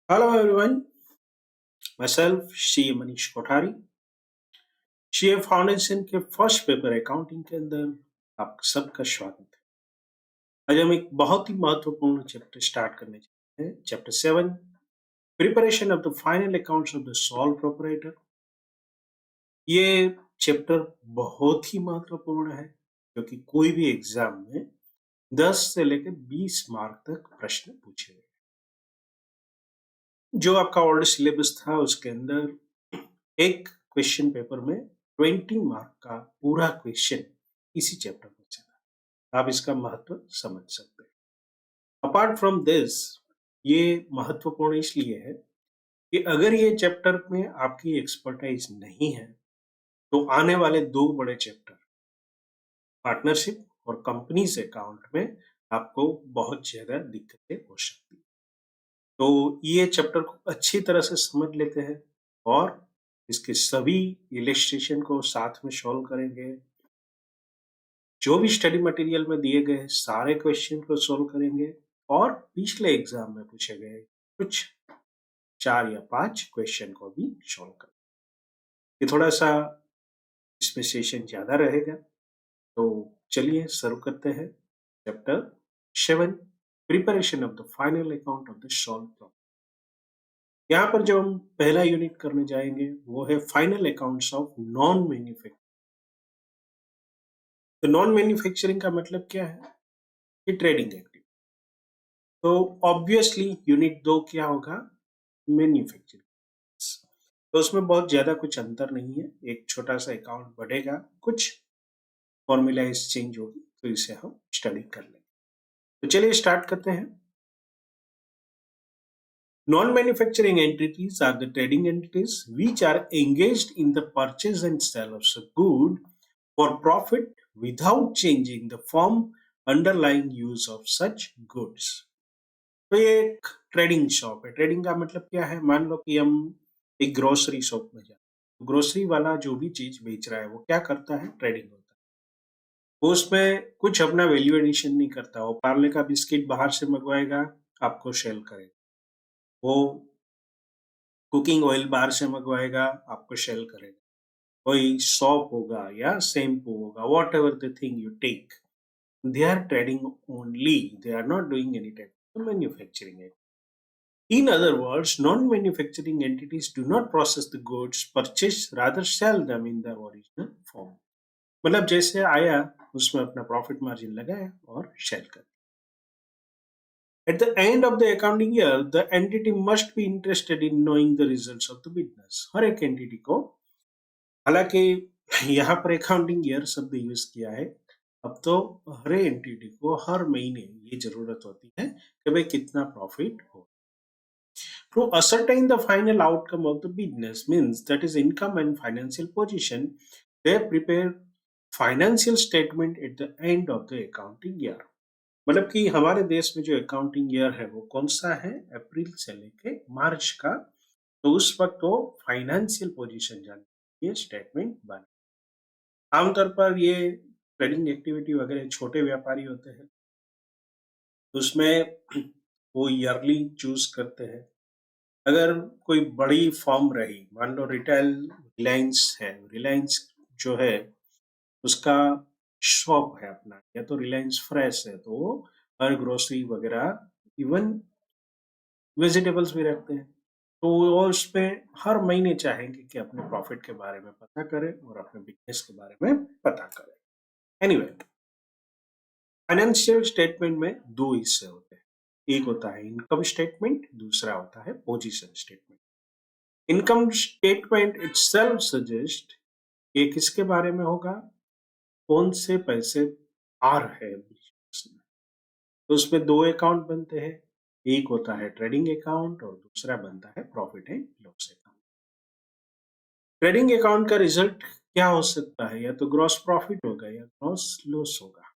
Hello everyone, myself CA Manish Kothari. CA foundation के first paper accounting के अंदर आप सबका स्वागत है। आज हम एक बहुत ही महत्वपूर्ण चैप्टर स्टार्ट करने जा रहे हैं, chapter 7, preparation of the final accounts of the sole proprietor. ये चैप्टर बहुत ही महत्वपूर्ण है क्योंकि कोई भी एग्जाम में 10 से लेकर 20 मार्क तक प्रश्न पूछे गए। जो आपका ओल्ड सिलेबस था उसके अंदर एक क्वेश्चन पेपर में 20 मार्क का पूरा क्वेश्चन इसी चैप्टर में चला। आप इसका महत्व समझ सकते हैं। अपार्ट फ्रॉम दिस, ये महत्वपूर्ण इसलिए है कि अगर ये चैप्टर में आपकी एक्सपर्टाइज नहीं है तो आने वाले दो बड़े चैप्टर पार्टनरशिप और कंपनीज अकाउंट में आपको बहुत ज्यादा दिक्कतें हो सकती है। तो ये चैप्टर को अच्छी तरह से समझ लेते हैं और इसके सभी इलस्ट्रेशन को साथ में सॉल्व करेंगे। जो भी स्टडी मटेरियल में दिए गए सारे क्वेश्चन को सॉल्व करेंगे और पिछले एग्जाम में पूछे गए कुछ 4 या 5 क्वेश्चन को भी सॉल्व करेंगे। ये थोड़ा सा इसमें सेशन ज्यादा रहेगा, तो चलिए शुरू करते हैं। Chapter 7, preparation of the final account of the solve problem. यहाँ पर जो हम पहला यूनिट करने जाएंगे वो है final accounts of non manufacturing. तो नॉन मैन्युफैक्चरिंग का मतलब क्या है कि ट्रेडिंग एक्टिविटी। तो ऑब्वियसली यूनिट 2 क्या होगा, मैन्युफैक्चरिंग। तो उसमें बहुत ज्यादा कुछ अंतर नहीं है, एक छोटा सा अकाउंट बढ़ेगा, कुछ फॉर्मूलाइज चेंज होगी, तो इसे हम स्टडी कर लेंगे। तो चलिए स्टार्ट करते हैं। Non-manufacturing entities are the trading entities which are engaged in the purchase and sale of a good for profit without changing the firm underlying use of such goods. तो ये एक ट्रेडिंग शॉप है। Trading का मतलब क्या है, मान लो कि हम एक ग्रोसरी शॉप में जाए, ग्रोसरी वाला जो भी चीज बेच रहा है वो क्या करता है, ट्रेडिंग होता है। वो उसमें कुछ अपना वैल्यू एडिशन नहीं करता। वो पार्ले का बिस्किट बाहर से मंगवाएगा, आपको सेल करेगा। वो कुकिंग ऑयल बाहर से मंगवाएगा, आपको सेल करेगा। कोई सॉप होगा या शैम्पू होगा, whatever the thing you take, they are trading only. They are not doing any type of manufacturing. In other words, non-manufacturing entities do not process the goods purchased, rather sell them in their original form. मतलब जैसे आया उसमें अपना profit margin लगाया और cell कर। At the end of the accounting year, the entity must be interested in knowing the results of the business. हर एक entity को, हालांकि यहाँ पर अकाउंटिंग ईयर शब्द यूज किया है, अब तो हर एंटिटी को हर महीने ये जरूरत होती है कि भाई कितना प्रॉफिट हो। To ascertain the final outcome of the business, means that is income and financial position, they prepare financial statement at the end of the accounting year. मतलब कि हमारे देश में जो अकाउंटिंग ईयर है वो कौन सा है, अप्रैल से लेके मार्च का। तो उस वक्त वो फाइनेंशियल पोजीशन जानने ये स्टेटमेंट बने। आमतौर पर ये ट्रेडिंग एक्टिविटी वगैरह छोटे व्यापारी होते हैं, तो उसमें वो ईयरली चूज करते हैं। अगर कोई बड़ी फर्म रही, मान लो रिटेल रिलायंस है, रिलायंस जो है उसका शॉप है अपना, या तो रिलायंस फ्रेश है, तो वो हर ग्रोसरी वगैरह इवन वेजिटेबल्स भी रखते हैं। तो वो उसमें हर महीने चाहेंगे कि अपने प्रॉफिट के बारे में पता करें और अपने बिजनेस के बारे में पता करें। एनीवे, फाइनेंशियल स्टेटमेंट में दो हिस्से होते हैं, एक होता है इनकम स्टेटमेंट, दूसरा होता है position statement. Income statement itself suggest ये किसके बारे में होगा, कौन से पैसे आ रहे हैं बिजनेस में। तो उसमें दो अकाउंट बनते हैं, एक होता है ट्रेडिंग अकाउंट और दूसरा बनता है profit and loss account. Trading account का रिजल्ट क्या हो सकता है, या तो ग्रॉस प्रॉफिट होगा या ग्रॉस लॉस होगा।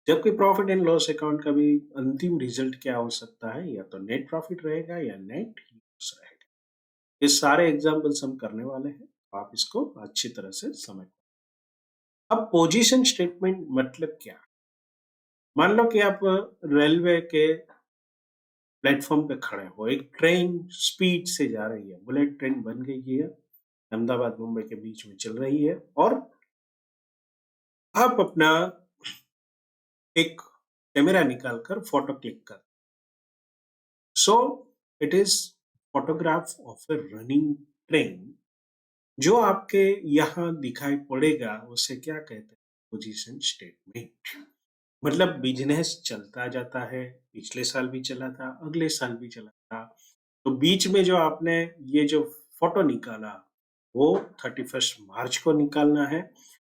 जबकि प्रॉफिट एंड लॉस अकाउंट का भी अंतिम रिजल्ट क्या हो सकता है, या तो नेट प्रॉफिट रहेगा या नेट लॉस रहेगा। ये सारे एग्जांपल्स हम करने वाले हैं, तो आप इसको अच्छी तरह से समझ। अब पोजीशन स्टेटमेंट मतलब क्या, मान लो कि आप रेलवे के प्लेटफॉर्म पे खड़े हो, एक ट्रेन स्पीड से जा रही है, बुलेट ट्रेन बन गई है, अहमदाबाद मुंबई के बीच में चल रही है, और आप अपना एक कैमरा निकालकर फोटो क्लिक कर, so it is photograph of A running train. जो आपके यहाँ दिखाई पड़ेगा उसे क्या कहते हैं? Position statement. मतलब बिजनेस चलता जाता है, पिछले साल भी चला था, अगले साल भी चला था, तो बीच में जो आपने ये जो फोटो निकाला वो 31 मार्च को निकालना है,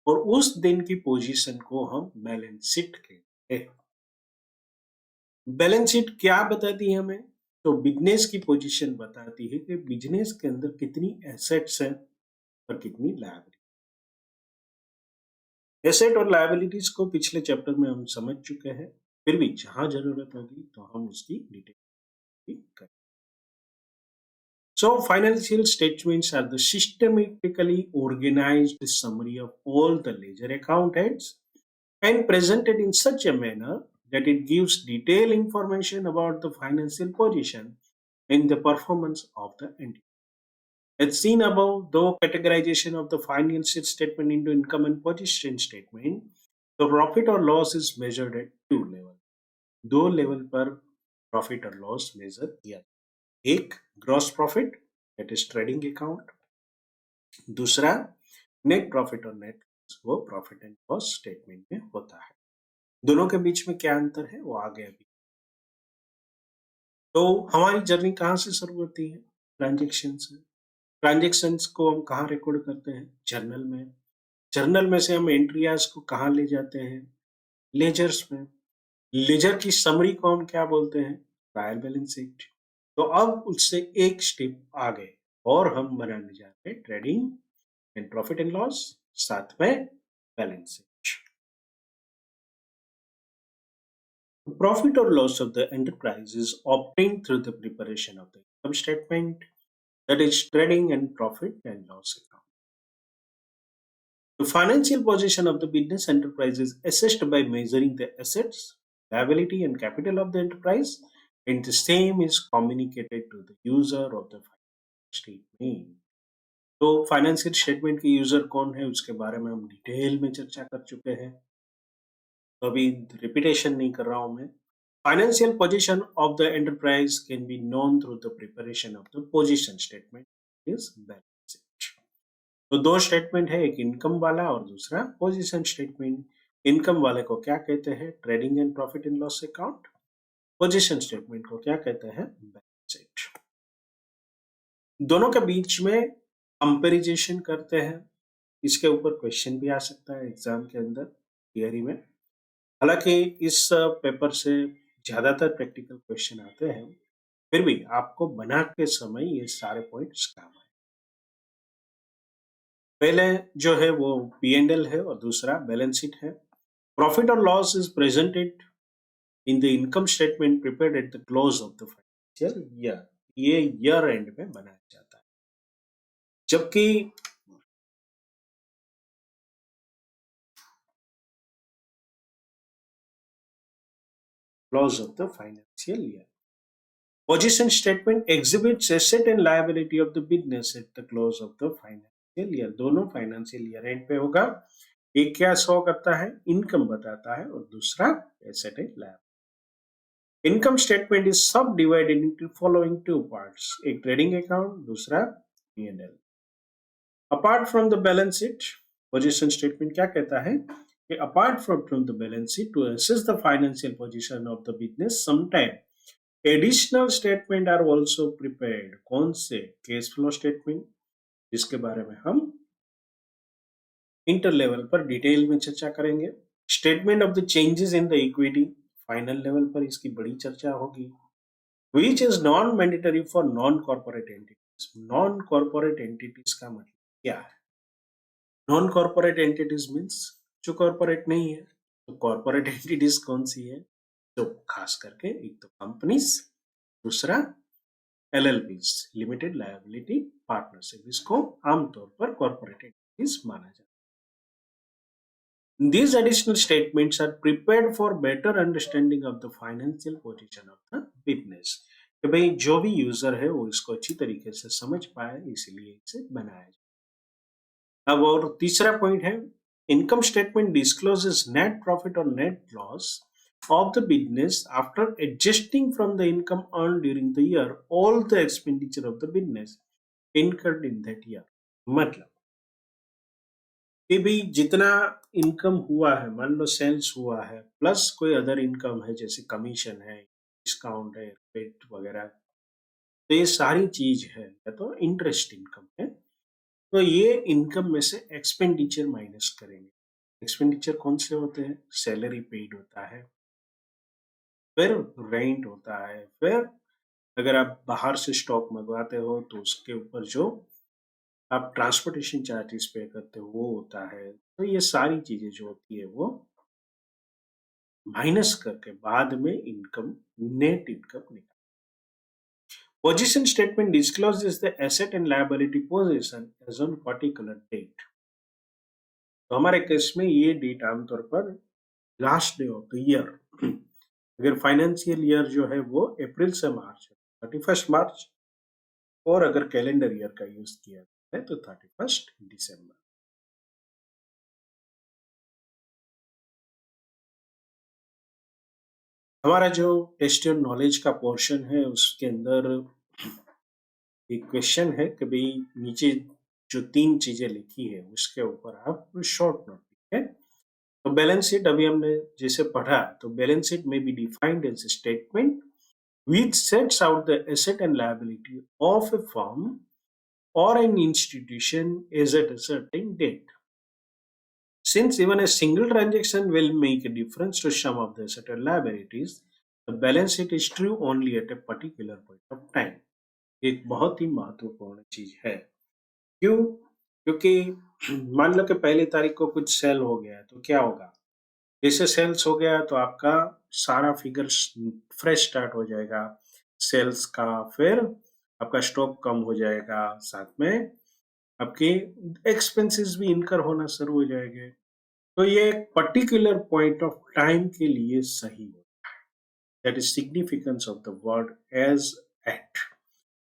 और उस दिन की पोजीशन को हम बैलेंस शीट कहते हैं। बैलेंस शीट क्या बताती है हमें? तो बिजनेस की पोजीशन बताती है कि बिजनेस के अंदर कितनी एसेट्स हैं और कितनी लायबिलिटी। एसेट और लायबिलिटीज को पिछले चैप्टर में हम समझ चुके हैं, फिर भी जहां जरूरत होगी तो हम उसकी डिटेल भी करें। So, financial statements are the systematically organized summary of all the ledger account heads and presented in such a manner that it gives detailed information about the financial position and the performance of the entity. As seen above, though categorization of the financial statement into income and position statement, the profit or loss is measured at two levels. दो level पर profit और loss major किया, एक gross profit that is trading account, दूसरा net profit और net वो profit and loss statement में होता है। दोनों के बीच में क्या अंतर है वो आगे अभी। तो हमारी जर्नी कहाँ से शुरू होती है? ट्रांजेक्शन से। ट्रांजेक्शन्स को हम कहाँ रिकॉर्ड करते हैं? जर्नल में। जर्नल में से हम एंट्रियाज को कहाँ ले जाते हैं? लेजर्स में। लेजर की समरी को हम क्या बोलते हैं? Trial balance sheet. तो अब उससे एक स्टेप आगे और हम बनाने जा रहे हैं trading and profit and loss, साथ में balance sheet. Profit or loss of the enterprise is obtained through the preparation of the income statement, that is trading and profit and loss account. The financial position of the business enterprise is assessed by measuring the assets, liability and capital of the enterprise, and the same is communicated to the user of the financial statement. तो financial statement के user कौन है उसके बारे में हम detail में चर्चा कर चुके हैं, तो अभी रिपीटेशन नहीं कर रहा हूं मैं। Financial position of the enterprise can be known through the preparation of the position statement is balance sheet. तो दो स्टेटमेंट है, एक इनकम वाला और दूसरा पोजीशन स्टेटमेंट। इनकम वाले को क्या कहते हैं? Trading and profit and loss account. Position statement को क्या कहते हैं? Balance sheet. दोनों के बीच में कंपेरिजेशन करते हैं। इसके ऊपर क्वेश्चन भी आ सकता है एग्जाम के अंदर, थियरी में। हालांकि इस पेपर से ज्यादातर प्रैक्टिकल क्वेश्चन आते हैं, फिर भी आपको बना के समय ये सारे पॉइंट्स काम आए। पहले जो है वो पी एंड एल है और दूसरा बैलेंस शीट है। प्रॉफिट और loss is presented in the income statement prepared at the close of the financial year. ये ईयर एंड में बनाया जाता है, जबकि close of the financial year. Position statement exhibits asset and liability of the business at the close of the financial year. दोनों financial year and पे होगा। एक क्या शो करता है? इनकम बताता है, और दूसरा asset and liability. Income statement is sub divided into following two parts, एक ट्रेडिंग अकाउंट, दूसरा P&L। Apart from the balance sheet, position statement क्या कहता है कि apart from the balance sheet to assess the financial position of the business sometime additional statement are also prepared. कौन से? Cash flow statement, जिसके बारे में हम इंटर लेवल पर डिटेल में चर्चा करेंगे। Statement of the changes in the equity, final level पर इसकी बड़ी चर्चा होगी। Which is non mandatory for non corporate entities. Non corporate entities का मतलब क्या है? नॉन कॉर्पोरेट एंटिटीज मीन्स जो कॉर्पोरेट नहीं है। तो कॉर्पोरेट एंटिटीज कौन सी है? तो खास करके एक तो कंपनीज, दूसरा LLPs, लिमिटेड लायबिलिटी पार्टनरशिप, इसको आमतौर पर कॉर्पोरेट एंटिटीज माना जाता है। These additional statements are prepared for better understanding of the financial position of the business. कि भाई जो भी यूजर है वो इसको अच्छी तरीके से समझ पाए, इसलिए इसे बनाया जाए। अब और तीसरा पॉइंट है, income statement discloses net profit और net loss of the business after adjusting from the income earned during the year all the expenditure of the business incurred in that year। मतलब कि भी जितना इनकम हुआ है, मान लो sales हुआ है प्लस कोई अदर इनकम है जैसे कमीशन है, डिस्काउंट है, रेट वगैरह, तो ये सारी चीज है या तो इंटरेस्ट इनकम है, तो ये इनकम में से एक्सपेंडिचर माइनस करेंगे। एक्सपेंडिचर कौन से होते हैं? सैलरी पेड होता है, फिर रेंट होता है, फिर अगर आप बाहर से स्टॉक मंगवाते हो तो उसके ऊपर जो आप ट्रांसपोर्टेशन चार्जेस पे करते हो वो होता है। तो ये सारी चीजें जो होती है वो माइनस करके बाद में इनकम, नेट इनकम निकल। Position statement discloses the asset and liability position as on particular date. तो हमारे केस में ये डेट आमतौर पर last day of the year, अगर फाइनेंशियल ईयर जो है वो अप्रैल से मार्च है 31 मार्च, और अगर कैलेंडर ईयर का यूज किया है तो 31 दिसंबर। हमारा जो टेस्ट और नॉलेज का पोर्शन है उसके अंदर एक क्वेश्चन है कि भाई नीचे जो 3 चीजें लिखी है उसके ऊपर आप शॉर्ट नोट लिखें। तो बैलेंस शीट अभी हमने जैसे पढ़ा, तो बैलेंस शीट में be defined as a statement which sets out the asset and liability of a firm or an institution is at a certain date. Since even a single transaction will make a difference to some of the asset and liabilities, the balance sheet is true only at a particular point of time। एक बहुत ही महत्वपूर्ण चीज है। क्यों? क्योंकि मान लो कि 1 तारीख को कुछ सेल हो गया तो क्या होगा? जैसे सेल्स हो गया तो आपका सारा फिगर फ्रेश स्टार्ट हो जाएगा सेल्स का, फिर आपका स्टॉक कम हो जाएगा, साथ में आपके एक्सपेंसेस भी इनकर होना शुरू हो जाएंगे। तो ये एक पर्टिकुलर पॉइंट ऑफ टाइम के लिए सही हो, that is significance of the word as at.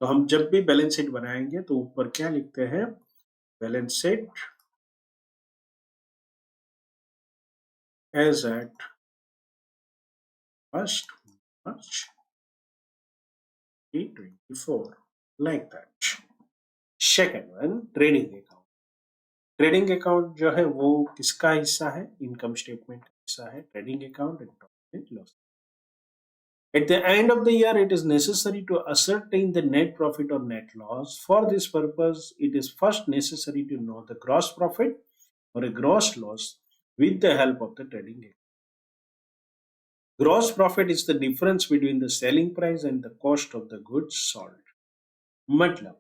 तो हम जब भी बैलेंस शीट बनाएंगे तो ऊपर क्या लिखते हैं? Balance sheet as at 1 March 2024, like that। Second one, trading account. Trading account जो है वो किसका हिस्सा है? इनकम स्टेटमेंट का हिस्सा है trading account and profit and loss. At the end of the year, it is necessary to ascertain the net profit or net loss. For this purpose, it is first necessary to know the gross profit or a gross loss with the help of the trading account। Gross profit is the difference between the selling price and the cost of the goods sold। मतलब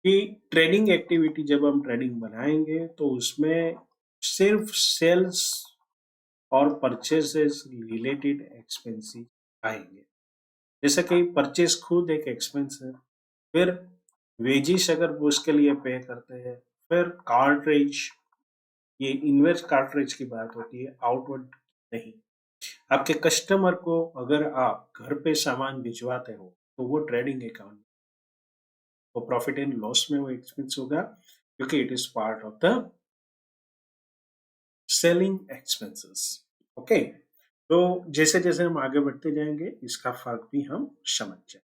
कि trading activity जब हम trading बनाएंगे तो उसमें सिर्फ sales और purchases related expenses आएंगे। जैसे कि परचेज खुद एक एक्सपेंस है, फिर वेजिस अगर वो उसके लिए पे करते हैं, फिर कार्ट्रिज, ये इनवर्स कार्ट्रिज की बात होती है, आउटवर्ड नहीं। आपके कस्टमर को अगर आप घर पे सामान भिजवाते हो तो वो ट्रेडिंग अकाउंट, वो प्रॉफिट एंड लॉस में वो एक्सपेंस होगा क्योंकि it is part of the selling expenses. Okay, तो जैसे जैसे हम आगे बढ़ते जाएंगे इसका फर्क भी हम समझ जाएंगे।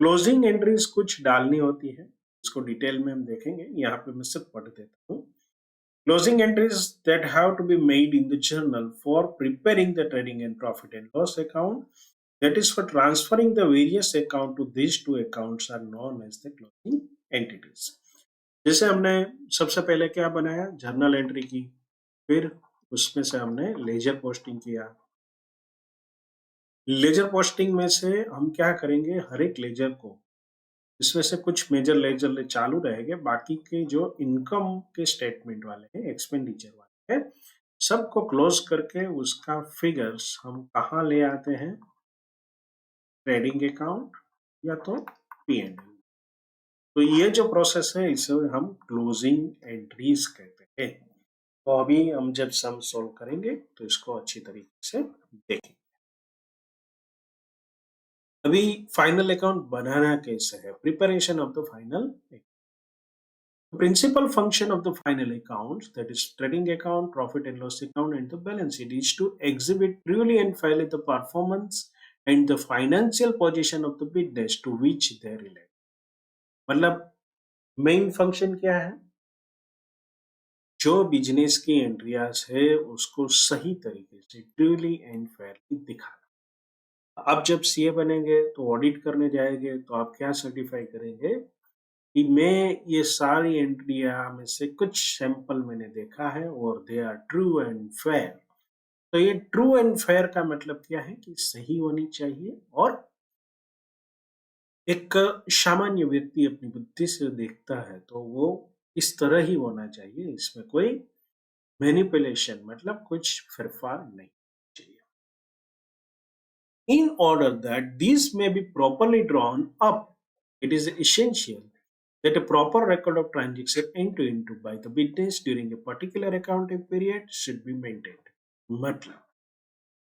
क्लोजिंग एंट्रीज कुछ डालनी होती है, इसको डिटेल में हम देखेंगे, यहाँ पे मैं सिर्फ पढ़ देता हूँ। Closing entries that have to be made in the journal for preparing the trading and profit and loss account, that is for transferring the various account to this two accounts are known as the closing entities. जैसे हमने सबसे पहले क्या बनाया? Journal entry की, फिर उसमें से हमने लेजर पोस्टिंग किया। लेजर पोस्टिंग में से हम क्या करेंगे? हर एक लेजर को, इसमें से कुछ मेजर लेजर चालू रहेंगे, बाकी के जो इनकम के स्टेटमेंट वाले हैं, एक्सपेंडिचर वाले हैं, सबको क्लोज करके उसका फिगर्स हम कहाँ ले आते हैं? ट्रेडिंग अकाउंट या तो P&L। तो ये जो प्रोसेस है इसे हम क्लोजिंग एंट्रीज कहते हैं। तो अभी हम जब सम सोल्व करेंगे तो इसको अच्छी तरीके से देखेंगे। अभी फाइनल अकाउंट बनाना कैसे है? Preparation of the final principal function of the final accounts, that is trading account, profit and loss account, and the balance sheet, is to exhibit truly and fairly the performance and the financial position of the business to which they relate. मतलब main function क्या है? जो business की एंट्रियाज है उसको सही तरीके से ट्रूली एंड फेयरली दिखाना। अब जब सीए बनेंगे तो ऑडिट करने जाएंगे तो आप क्या सर्टिफाई करेंगे कि मैं ये सारी एंट्रियां में से कुछ सैंपल मैंने देखा है और they are true and fair. तो ये ट्रू एंड फेयर का मतलब क्या है कि सही होनी चाहिए और एक सामान्य व्यक्ति अपनी बुद्धि से देखता है तो वो इस तरह ही होना चाहिए, इसमें कोई मैनिपुलेशन मतलब कुछ फेरफार नहीं चाहिए। In order that these may be properly drawn up, it is essential that a proper record of transaction entered into by the business during a particular accounting period should be maintained. मतलब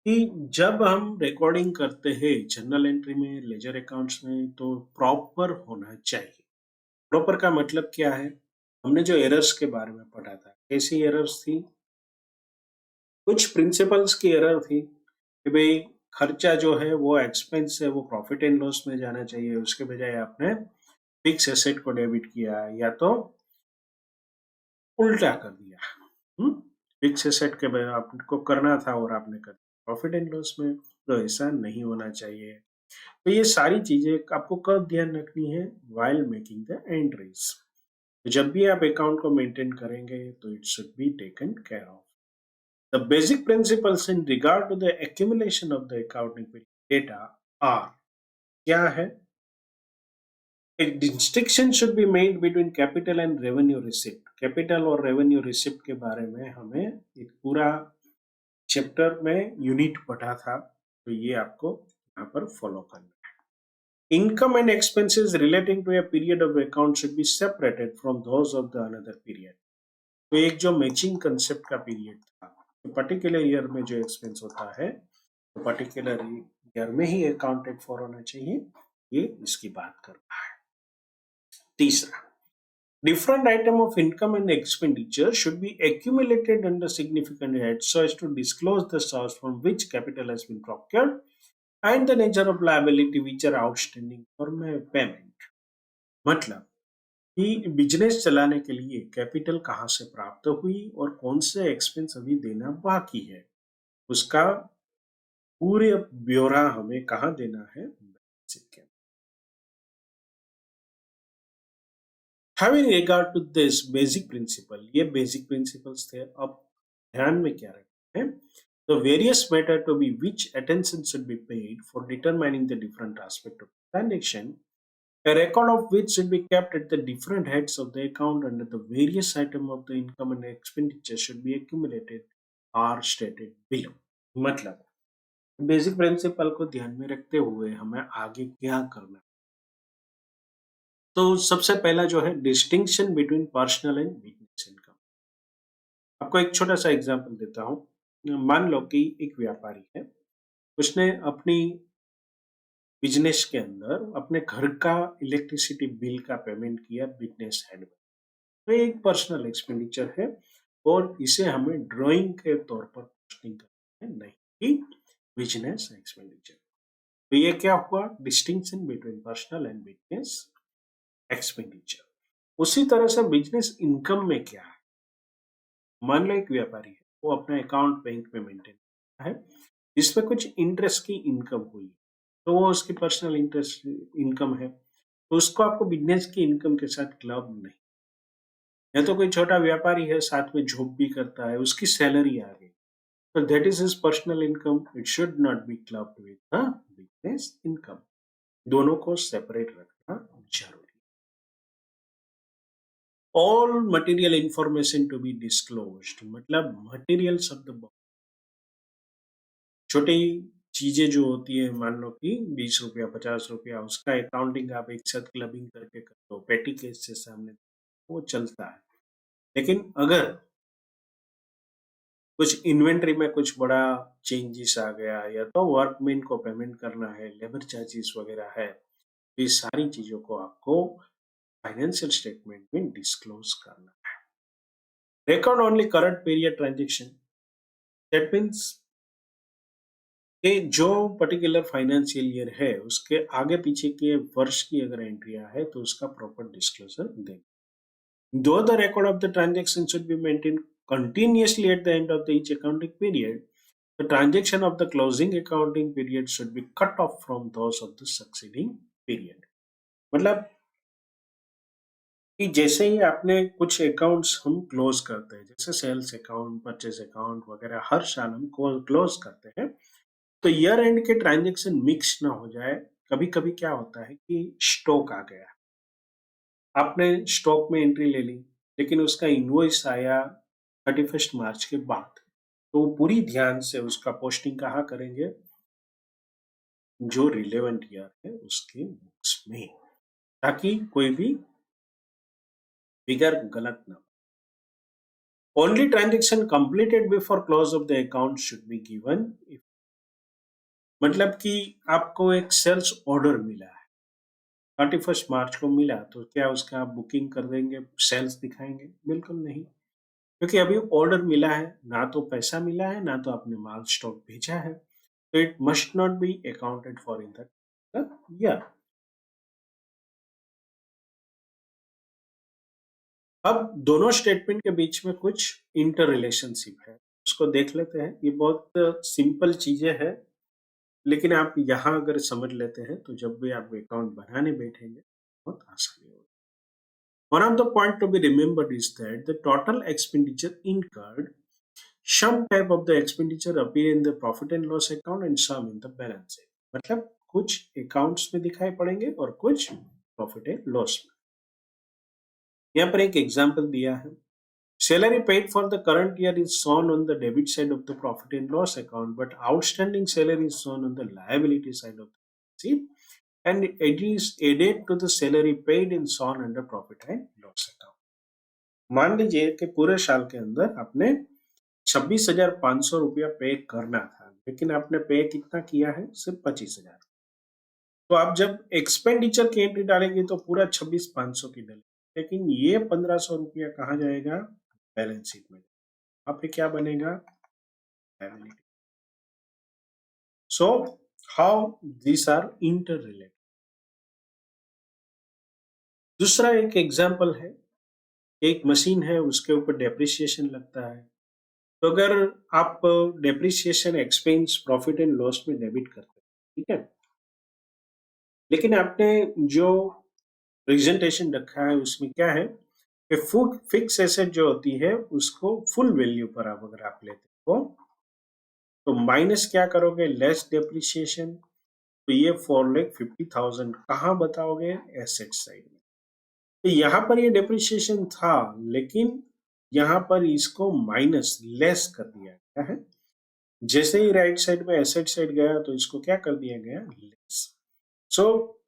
कि जब हम recording करते हैं journal entry में, ledger accounts में, तो proper होना चाहिए। प्रॉपर का मतलब क्या है? हमने जो एरर्स के बारे में पढ़ा था, कैसी एरर्स थी? कुछ प्रिंसिपल्स की एरर थी कि भाई खर्चा जो है वो एक्सपेंस है वो प्रॉफिट एंड लॉस में जाना चाहिए, उसके बजाय आपने फिक्स एसेट को डेबिट किया या तो उल्टा कर दिया। फिक्स एसेट के बजाय आपको करना था और आपने कर दिया प्रॉफिट एंड लॉस में, तो ऐसा नहीं होना चाहिए। तो ये सारी चीजें आपको कब ध्यान रखनी है? While making the entries. जब भी आप अकाउंट को मेंटेन करेंगे तो it should be taken care of. The basic principles in regard to the accumulation of the accounting data are क्या है? A distinction should be made between capital and revenue receipt. Capital और revenue receipt के बारे में हमें एक पूरा chapter में यूनिट पढ़ा था, तो ये आपको यहाँ पर फॉलो करना है। Income and expenses relating to a period of account should be separated from those of the another period. तो एक जो मैचिंग कंसेप्ट का पीरियड था, पर्टिकुलर ईयर में जो एक्सपेंस होता है तो पर्टिकुलर ईयर में ही अकाउंटेड फॉर होना चाहिए, ये इसकी बात कर रहा है। तीसरा, different item of income and expenditure should be accumulated under significant heads so as to disclose the source from which capital has been procured and the nature of liability which are outstanding for payment. मतलब कि business चलाने के लिए capital कहाँ से प्राप्त हुई और कौन से एक्सपेंस अभी देना बाकी है, उसका पूरे ब्यौरा हमें कहाँ देना है? Having regard to this basic principle, ये basic principles थे। अब ध्यान में क्या रखना है? The various matter to be which attention should be paid for determining the different aspect of the transaction, a record of which should be kept at the different heads of the account under the various item of the income and expenditure should be accumulated are stated below. मतलब basic principle को ध्यान में रखते हुए हमें आगे क्या करना है? तो सबसे पहला जो है distinction between personal and business income. आपको एक छोटा सा एग्जांपल देता हूँ। मान लो कि एक व्यापारी है, उसने अपनी बिजनेस के अंदर अपने घर का इलेक्ट्रिसिटी बिल का पेमेंट किया बिजनेस हेड में, तो एक पर्सनल एक्सपेंडिचर है और इसे हमें ड्राइंग के तौर पर पोस्टिंग करना है, नहीं कि बिजनेस एक्सपेंडिचर। तो ये क्या हुआ? Distinction between personal and business expenditure. उसी तरह से बिजनेस इनकम में क्या है? मान लो एक व्यापारी है, वो अपना अकाउंट बैंक में मेंटेन करता है, जिसमें कुछ इंटरेस्ट की इनकम हुई, तो वो उसकी पर्सनल इंटरेस्ट इनकम है, तो उसको आपको बिजनेस की इनकम के साथ क्लब नहीं। या तो कोई छोटा व्यापारी है, साथ में जॉब भी करता है, उसकी सैलरी आ गई, तो that is his personal income, it should not be clubbed with the business income. दोनों को सेपरेट रखना जरूरी। All material information to be disclosed, मतलब मटेरियल शब्द छोटी चीजें जो होती है, मान लो कि 20 रुपया 50 रुपया, उसका अकाउंटिंग आप एक साथ क्लबिंग करके कर दो, पेटी केस से सामने वो चलता है। लेकिन अगर कुछ इन्वेंट्री में कुछ बड़ा चेंजेस आ गया, या तो वर्कमैन को पेमेंट करना है, लेबर चार्जेस वगैरह है, ये सारी चीजों को आपको फाइनेंशियल स्टेटमेंट में डिस्क्लोज करना है। Record only current period transaction, that means कि जो पर्टिकुलर फाइनेंशियल ईयर है उसके आगे पीछे के वर्ष की अगर एंट्रियां है तो उसका प्रॉपर डिस्क्लोजर दें। Though the record of the transaction should be maintained continuously at the end of each accounting period, the transaction of the closing accounting period should be cut off from those of the succeeding period. मतलब कि जैसे ही आपने कुछ accounts हम close करते हैं, जैसे sales account, purchase account वगैरह हर साल हम क्लोज करते हैं, तो ईयर एंड के ट्रांजेक्शन मिक्स ना हो जाए। कभी कभी क्या होता है कि स्टॉक आ गया, आपने स्टॉक में एंट्री ले ली, लेकिन उसका इनवॉइस आया 31 मार्च के बाद, तो पूरी ध्यान से उसका पोस्टिंग कहाँ करेंगे, जो रिलेवेंट ईयर है उसके बुक्स में, ताकि कोई भी फिगर गलत ना हो। Only transaction completed before close of the account should be given. मतलब कि आपको एक सेल्स ऑर्डर मिला है, 31 मार्च को मिला, तो क्या उसका आप बुकिंग कर देंगे, सेल्स दिखाएंगे? बिल्कुल नहीं, क्योंकि अभी ऑर्डर मिला है, ना तो पैसा मिला है, ना तो आपने माल स्टॉक भेजा है, तो it must not be accounted for in that year. अब दोनों स्टेटमेंट के बीच में कुछ इंटर रिलेशनशिप है, उसको देख लेते हैं। ये बहुत सिंपल चीजें हैं, लेकिन आप यहाँ अगर समझ लेते हैं तो जब भी आप अकाउंट बनाने बैठेंगे बहुत आसानी होगी। One of the point to be remembered is that the total expenditure incurred, some type of the expenditure appear in the profit and loss account and some in the balance sheet। मतलब कुछ accounts में दिखाई पड़ेंगे और कुछ profit and loss में। यहाँ पर एक एग्जांपल दिया है, salary paid for the current year is shown on the debit side of the profit and loss account, but outstanding salary is shown on the liability side of the sheet, and it is added to the salary paid and shown under profit and loss account। मान लीजिए कि पूरे साल के अंदर आपने 26,500 रुपया पे करना था, लेकिन आपने पे कितना किया है, सिर्फ 25,000। तो आप जब एक्सपेंडिचर की एंट्री डालेंगे तो पूरा 26,500 की डालेंगे, लेकिन ये 1,500 रुपया कहाँ जाएगा, बैलेंस शीट में। यहाँ पे क्या बनेगा, liability. So how this are interrelated. दूसरा एक एग्जांपल है, एक मशीन है, उसके ऊपर डेप्रिसिएशन लगता है, तो अगर आप depreciation expense profit and loss में डेबिट करते हैं, ठीक है, लेकिन आपने जो प्रेजेंटेशन रखा है उसमें क्या है कि फिक्स एसेट जो होती है उसको फुल वैल्यू पर आप अगर आप लेते हो तो माइनस क्या करोगे, लेस डेप्रिसिएशन, तो ये 4,50,000 कहाँ बताओगे, एसेट साइड में। तो यहाँ पर ये डेप्रिसिएशन था, लेकिन यहाँ पर इसको माइनस लेस कर दिया गया है। जैसे ही राइट साइड में एसेट साइड गया तो इसको क्या कर दिया गया, less. So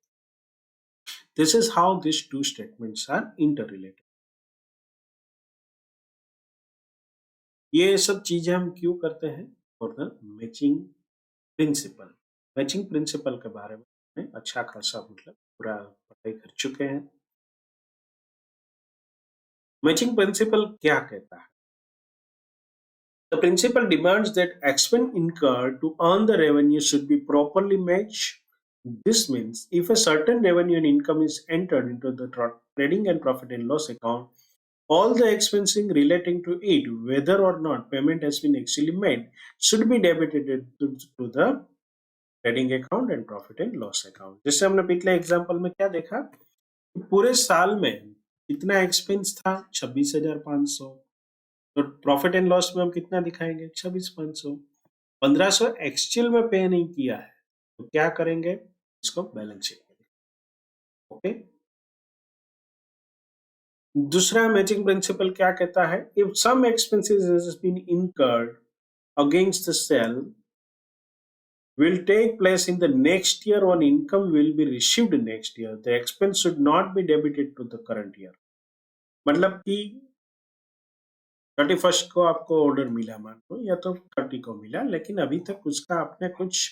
this is how this two statements are interrelated. ये सब चीजें हम क्यों करते हैं, for the matching principle. Matching principle के बारे में अच्छा खासा मतलब पूरा पढ़ाई कर चुके हैं। मैचिंग प्रिंसिपल क्या कहता है, the principle demands that expense incurred to earn the revenue should be properly matched. This means if a certain revenue and income is entered into the trading and profit and loss account, all the expensing relating to it, whether or not payment has been actually made, should be debited to the trading account and profit and loss account. जैसे हमने पिछले example में क्या देखा, पूरे साल में कितना एक्सपेंस था, 26,500, तो प्रॉफिट एंड लॉस में हम कितना दिखाएंगे, 26,500। 1,500 एक्चुअल में पे नहीं किया है, तो क्या करेंगे, इसको बैलेंस शीट में। ओके, दूसरा मैचिंग प्रिंसिपल क्या कहता है, if some expenses has been incurred against the sale will take place in the next year when income will be received next year, the expense should not be debited to the current year। मतलब कि 31st को आपको order मिला मान लो, या तो 30 को मिला, लेकिन अभी तक उसका आपने कुछ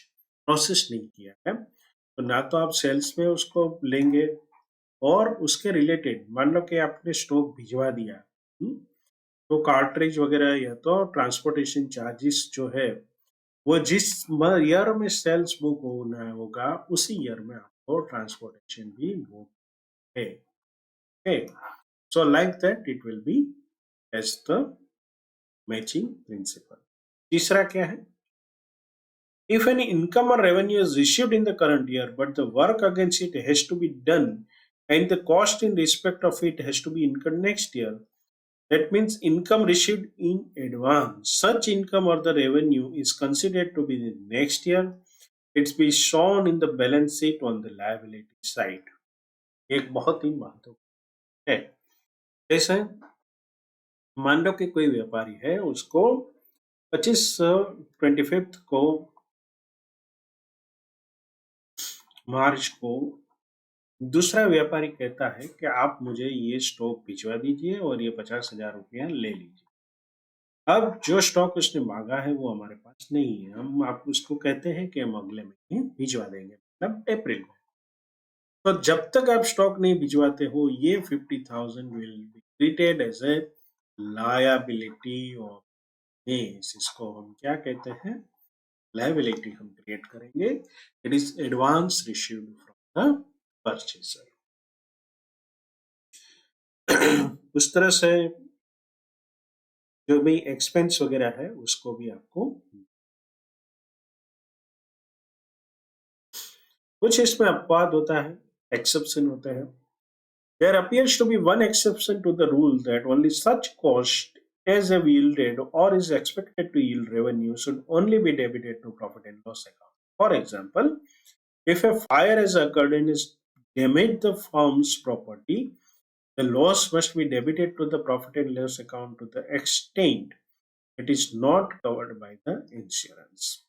प्रोसेस नहीं किया है, तो ना तो आप सेल्स में उसको लेंगे, और उसके रिलेटेड मान लो कि आपने स्टॉक भिजवा दिया, तो कार्ट्रिज वगैरह या तो ट्रांसपोर्टेशन चार्जेस जो है, वो जिस ईयर में सेल्स बुक होना होगा उसी ईयर में आपको ट्रांसपोर्टेशन भी बुक है। Okay, so like that it will be as the matching principle. तीसरा क्या है? If any income or revenue is received in the current year, but the work against it has to be done and the cost in respect of it has to be incurred next year, that means income received in advance. Such income or the revenue is considered to be the next year. It's be shown in the balance sheet on the liability side. एक बहुत ही महत्वपूर्ण है। जैसे मान लो कि कोई व्यापारी है, उसको 25 को मार्च को दूसरा व्यापारी कहता है कि आप मुझे ये स्टॉक भिजवा दीजिए और ये 50,000 रुपया ले लीजिए। अब जो स्टॉक उसने मांगा है वो हमारे पास नहीं है, हम आप उसको कहते हैं कि हम अगले महीने भिजवा देंगे, मतलब अप्रैल में। तो जब तक आप स्टॉक नहीं भिजवाते हो, ये 50,000 will be treated as a liability of means, इसको हम क्या कहते हैं? लायबिलिटी हम क्रिएट करेंगे। It is advance received from the purchaser. उस तरह से जो भी एक्सपेंस वगैरह है उसको भी आपको कुछ इसमें अपवाद होता है, एक्सेप्शन होते हैं। There appears to be one exception to the rule that only such cost as have yielded or is expected to yield revenue should only be debited to profit and loss account. For example, if a fire has occurred and has damaged the firm's property, the loss must be debited to the profit and loss account to the extent it is not covered by the insurance.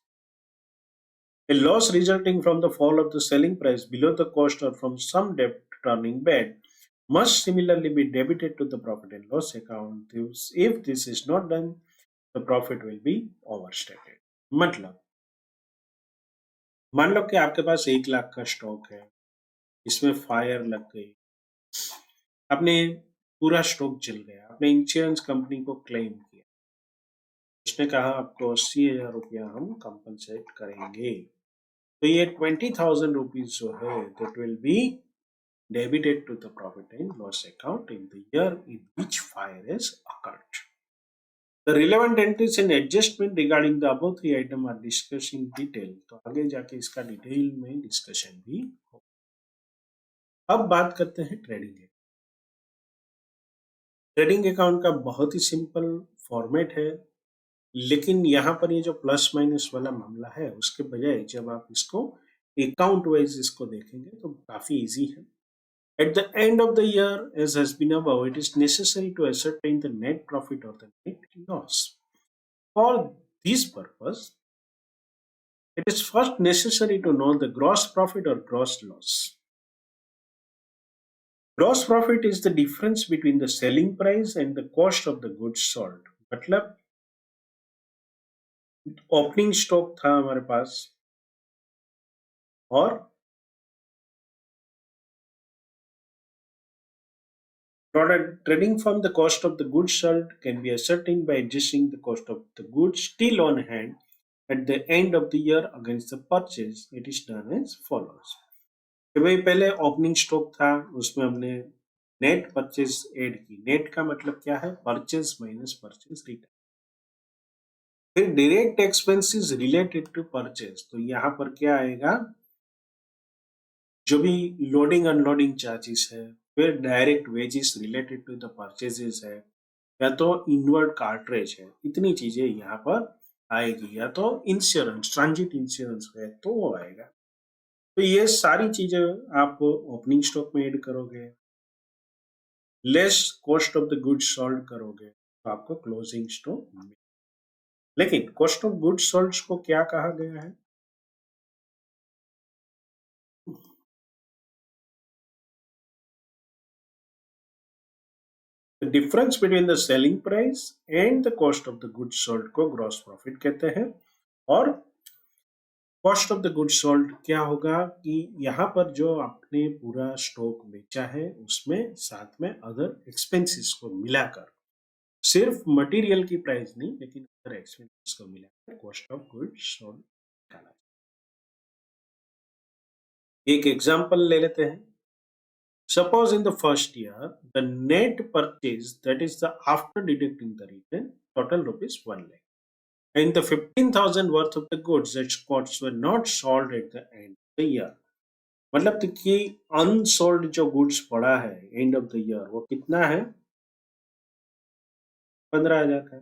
A loss resulting from the fall of the selling price below the cost or from some debt turning bad must similarly be debited to the profit and loss account. If this is not done, the profit will be overstated. मतलब मान लो कि आपके पास 1 लाख का stock है, इसमें fire लग गई, आपने पूरा स्टॉक जल गया, आपने इंश्योरेंस कंपनी को क्लेम किया, उसने कहा आपको 80,000 रुपया हम कंपनसेट करेंगे, तो ये 20,000 रुपीज जो है that will be debited to the profit and loss account in the year in which fire has occurred. The relevant entries and adjustment regarding the above three items are discussed in detail. तो आगे जाके इसका detail में discussion भी हो। अब बात करते हैं ट्रेडिंग अकाउंट। ट्रेडिंग अकाउंट का बहुत ही सिंपल फॉर्मेट है, लेकिन यहाँ पर ये जो प्लस माइनस वाला मामला है उसके बजाय जब आप इसको अकाउंट वाइज इसको देखेंगे तो काफी इजी है। At the end of the year, as has been above, it is necessary to ascertain the net profit or the net loss. For this purpose, it is first necessary to know the gross profit or gross loss. Gross profit is the difference between the selling price and the cost of the goods sold. मतलब opening stock था हमारे पास और product trading from the cost of the goods sold can be ascertained by adjusting the cost of the goods still on hand at the end of the year against the purchase. It is done as follows. कि भाई पहले opening stock था, उसमें हमने net purchase add की। Net का मतलब क्या है? Purchase minus purchase return. फिर direct expenses related to purchase, तो यहाँ पर क्या आएगा? जो भी लोडिंग अनलोडिंग चार्जेस है, फिर direct wages related to the purchases है, या तो इनवर्ड कार्ट्रेज है, इतनी चीजें यहाँ पर आएगी, या तो इंश्योरेंस, ट्रांजिट इंश्योरेंस है तो वो आएगा। तो ये सारी चीजें आप ओपनिंग स्टॉक में ऐड करोगे, less cost of the goods sold करोगे तो आपको क्लोजिंग स्टॉक मिलेगा। लेकिन कॉस्ट ऑफ गुड्स सोल्ड को क्या कहा गया है? The difference between the selling price and the cost of the goods sold को ग्रॉस प्रॉफिट कहते हैं। और cost of the goods sold क्या होगा कि यहाँ पर जो आपने पूरा स्टॉक बेचा है उसमें साथ में अदर एक्सपेंसेस को मिलाकर, सिर्फ मटेरियल की प्राइस नहीं लेकिन अदर एक्सपेंसेस को मिलाकर कॉस्ट ऑफ गुड्स सोल्ड निकाला। एक एग्जांपल ले लेते हैं। Suppose in the first year, the net purchase, that is the after deducting the return, total rupees 1 lakh. And the 15,000 worth of the goods that costs were not sold at the end of the year. मतलब तो कि unsold जो goods पड़ा है end of the year वो कितना है? 15,000 का।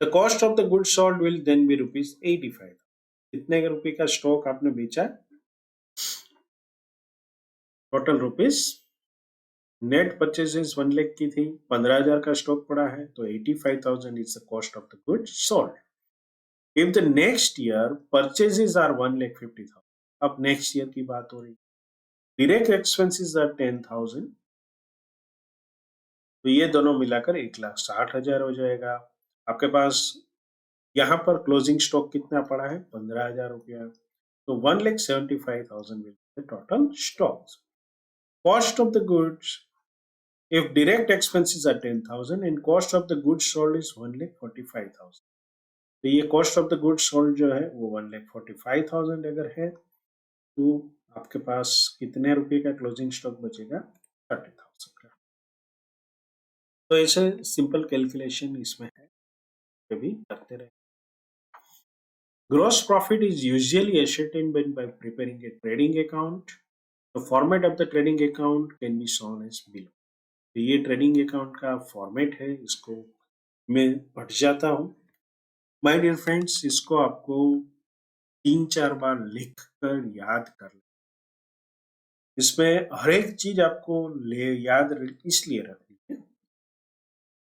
The cost of the goods sold will then be rupees 85। कितने रुपए का स्टॉक आपने बेचा? Total rupees, net purchases 1 lakh की थी, 15,000 का स्टॉक पड़ा है, तो 85,000 is the cost of the goods sold. If the next year purchases are 1,50,000, अब नेक्स्ट ईयर की बात हो रही, डायरेक्ट एक्सपेंसेस आर 10,000, तो ये दोनों मिलाकर 1,60,000 हो जाएगा। आपके पास यहाँ पर क्लोजिंग स्टॉक कितना पड़ा है? 15,000 रुपया, तो 1,75,000 will be the total stock. Cost of the goods, if direct expenses are 10,000 and cost of the goods sold is 1,45,000, तो ये cost of the goods sold जो है वो 1,45,000 अगर है तो आपके पास कितने रुपए का क्लोजिंग स्टॉक बचेगा? 30,000 का। तो ऐसे सिंपल कैलकुलेशन इसमें है, कभी करते रहे। Gross profit is usually ascertained by preparing a trading account. The format of the trading account can be shown as below. तो ये ट्रेडिंग अकाउंट का फॉर्मेट है, इसको मैं पढ़ जाता हूँ। माय डियर फ्रेंड्स, इसको आपको 3-4 बार लिख कर याद कर लें। इसमें हर एक चीज आपको याद इसलिए रखनी है,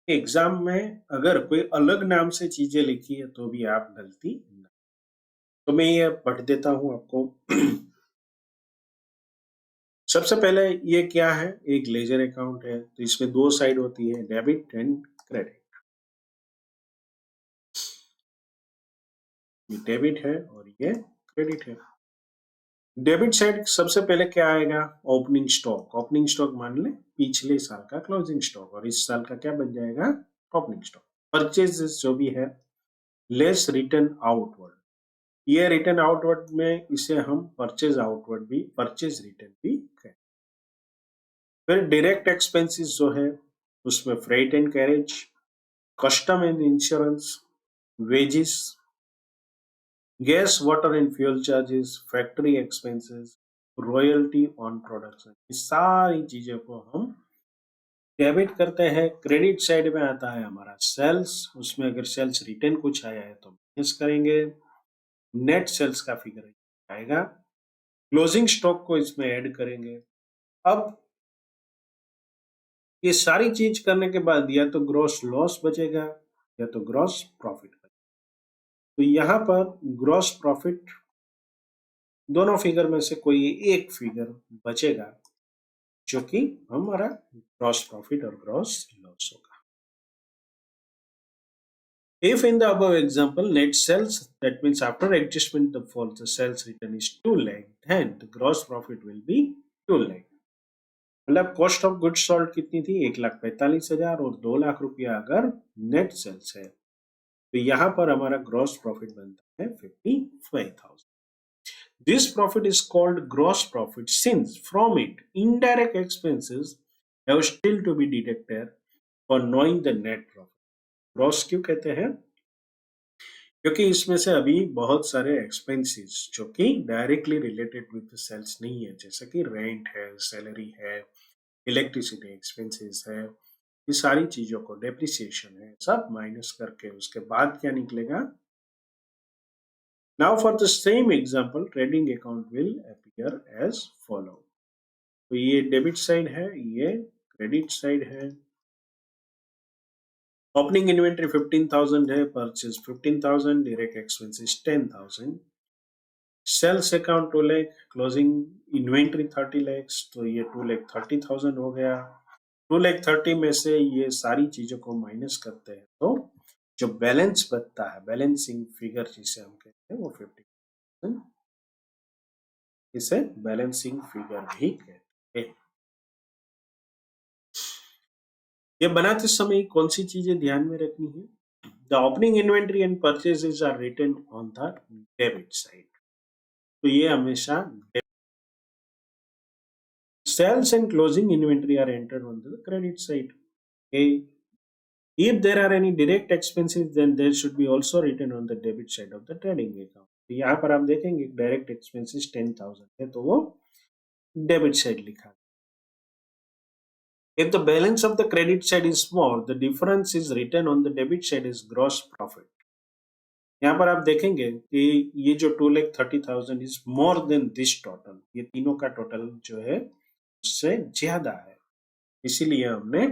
एग्जाम में अगर कोई अलग नाम से चीजें लिखी है तो भी आप गलती न। तो मैं ये पढ़ देता हूँ आपको। सबसे पहले ये क्या है? एक लेजर अकाउंट है, तो इसमें दो साइड होती है, डेबिट एंड क्रेडिट। ये डेबिट है और ये क्रेडिट है। डेबिट साइड सबसे पहले क्या आएगा? Opening stock. ओपनिंग स्टॉक मान ले पिछले साल का क्लोजिंग स्टॉक, और इस साल का क्या बन जाएगा? Opening stock. परचेजेस जो भी है लेस रिटर्न आउटवर्ड, ये रिटर्न आउटवर्ड में इसे हम परचेज आउटवर्ड भी, परचेज रिटर्न भी कहें। फिर डायरेक्ट एक्सपेंसेस जो है उसमें freight and carriage, custom and insurance, wages, gas water and fuel charges, factory expenses, royalty on products, इस सारी चीजों को हम डेबिट करते हैं। क्रेडिट साइड में आता है हमारा सेल्स, उसमें अगर सेल्स रिटर्न कुछ आया है तो माइनस करेंगे, नेट सेल्स का फिगर आएगा, क्लोजिंग स्टॉक को इसमें ऐड करेंगे। अब ये सारी चीज करने के बाद या तो ग्रॉस लॉस बचेगा या तो ग्रॉस प्रॉफिट बचेगा। तो यहाँ पर ग्रॉस प्रॉफिट, दोनों फिगर में से कोई एक फिगर बचेगा जो कि हमारा ग्रॉस प्रॉफिट और ग्रॉस लॉस होगा। If in the above example net sales, that means after adjustment for the sales return is 2 lakh, then the gross profit will be 2 lakh. मतलब कॉस्ट ऑफ गुड्स सोल्ड कितनी थी? 1,45,000, और 2 लाख रुपया अगर net sales है तो यहाँ पर हमारा ग्रॉस प्रॉफिट बनता है 55,000. This profit is called gross profit since from it indirect expenses have still to be deducted for knowing the net profit. Gross क्यों कहते हैं? क्योंकि इसमें से अभी बहुत सारे एक्सपेंसेस जो कि डायरेक्टली रिलेटेड विद सेल्स नहीं है, जैसे कि रेंट है, सैलरी है, इलेक्ट्रिसिटी एक्सपेंसेस है, ये सारी चीजों को, डेप्रिसिएशन है, सब माइनस करके उसके बाद क्या निकलेगा? Now for the same example trading account will appear as follow. तो ये डेबिट साइड है, ये क्रेडिट साइड है। ओपनिंग इन्वेंट्री 15,000 है, purchase 15,000, direct expenses 10,000, sales account 2 lakh, closing inventory 30 lakhs, तो ये 2,30,000 हो गया। 2,30,000 में से ये सारी चीजों को माइनस करते हैं तो जो बैलेंस बचता है, बैलेंसिंग फिगर जिसे हम कहते हैं, वो 50,000, इसे बैलेंसिंग फिगर भी कहते हैं। ये बनाते समय कौन सी चीजें ध्यान में रखनी है? The opening inventory and purchases are written on the debit side, तो ये हमेशा sales and closing inventory are entered on the credit side. If there are any direct expenses, then they should be also written on the debit side of the trading account. तो यहाँ पर आप देखेंगे direct expenses 10,000 है तो वो debit side लिखा है। If the balance of the credit side is small, the difference is written on the debit side as gross profit. यहाँ पर आप देखेंगे कि ये जो 2,30,000 is more than this total, ये तीनों का टोटल जो है उससे ज्यादा है, इसीलिए हमने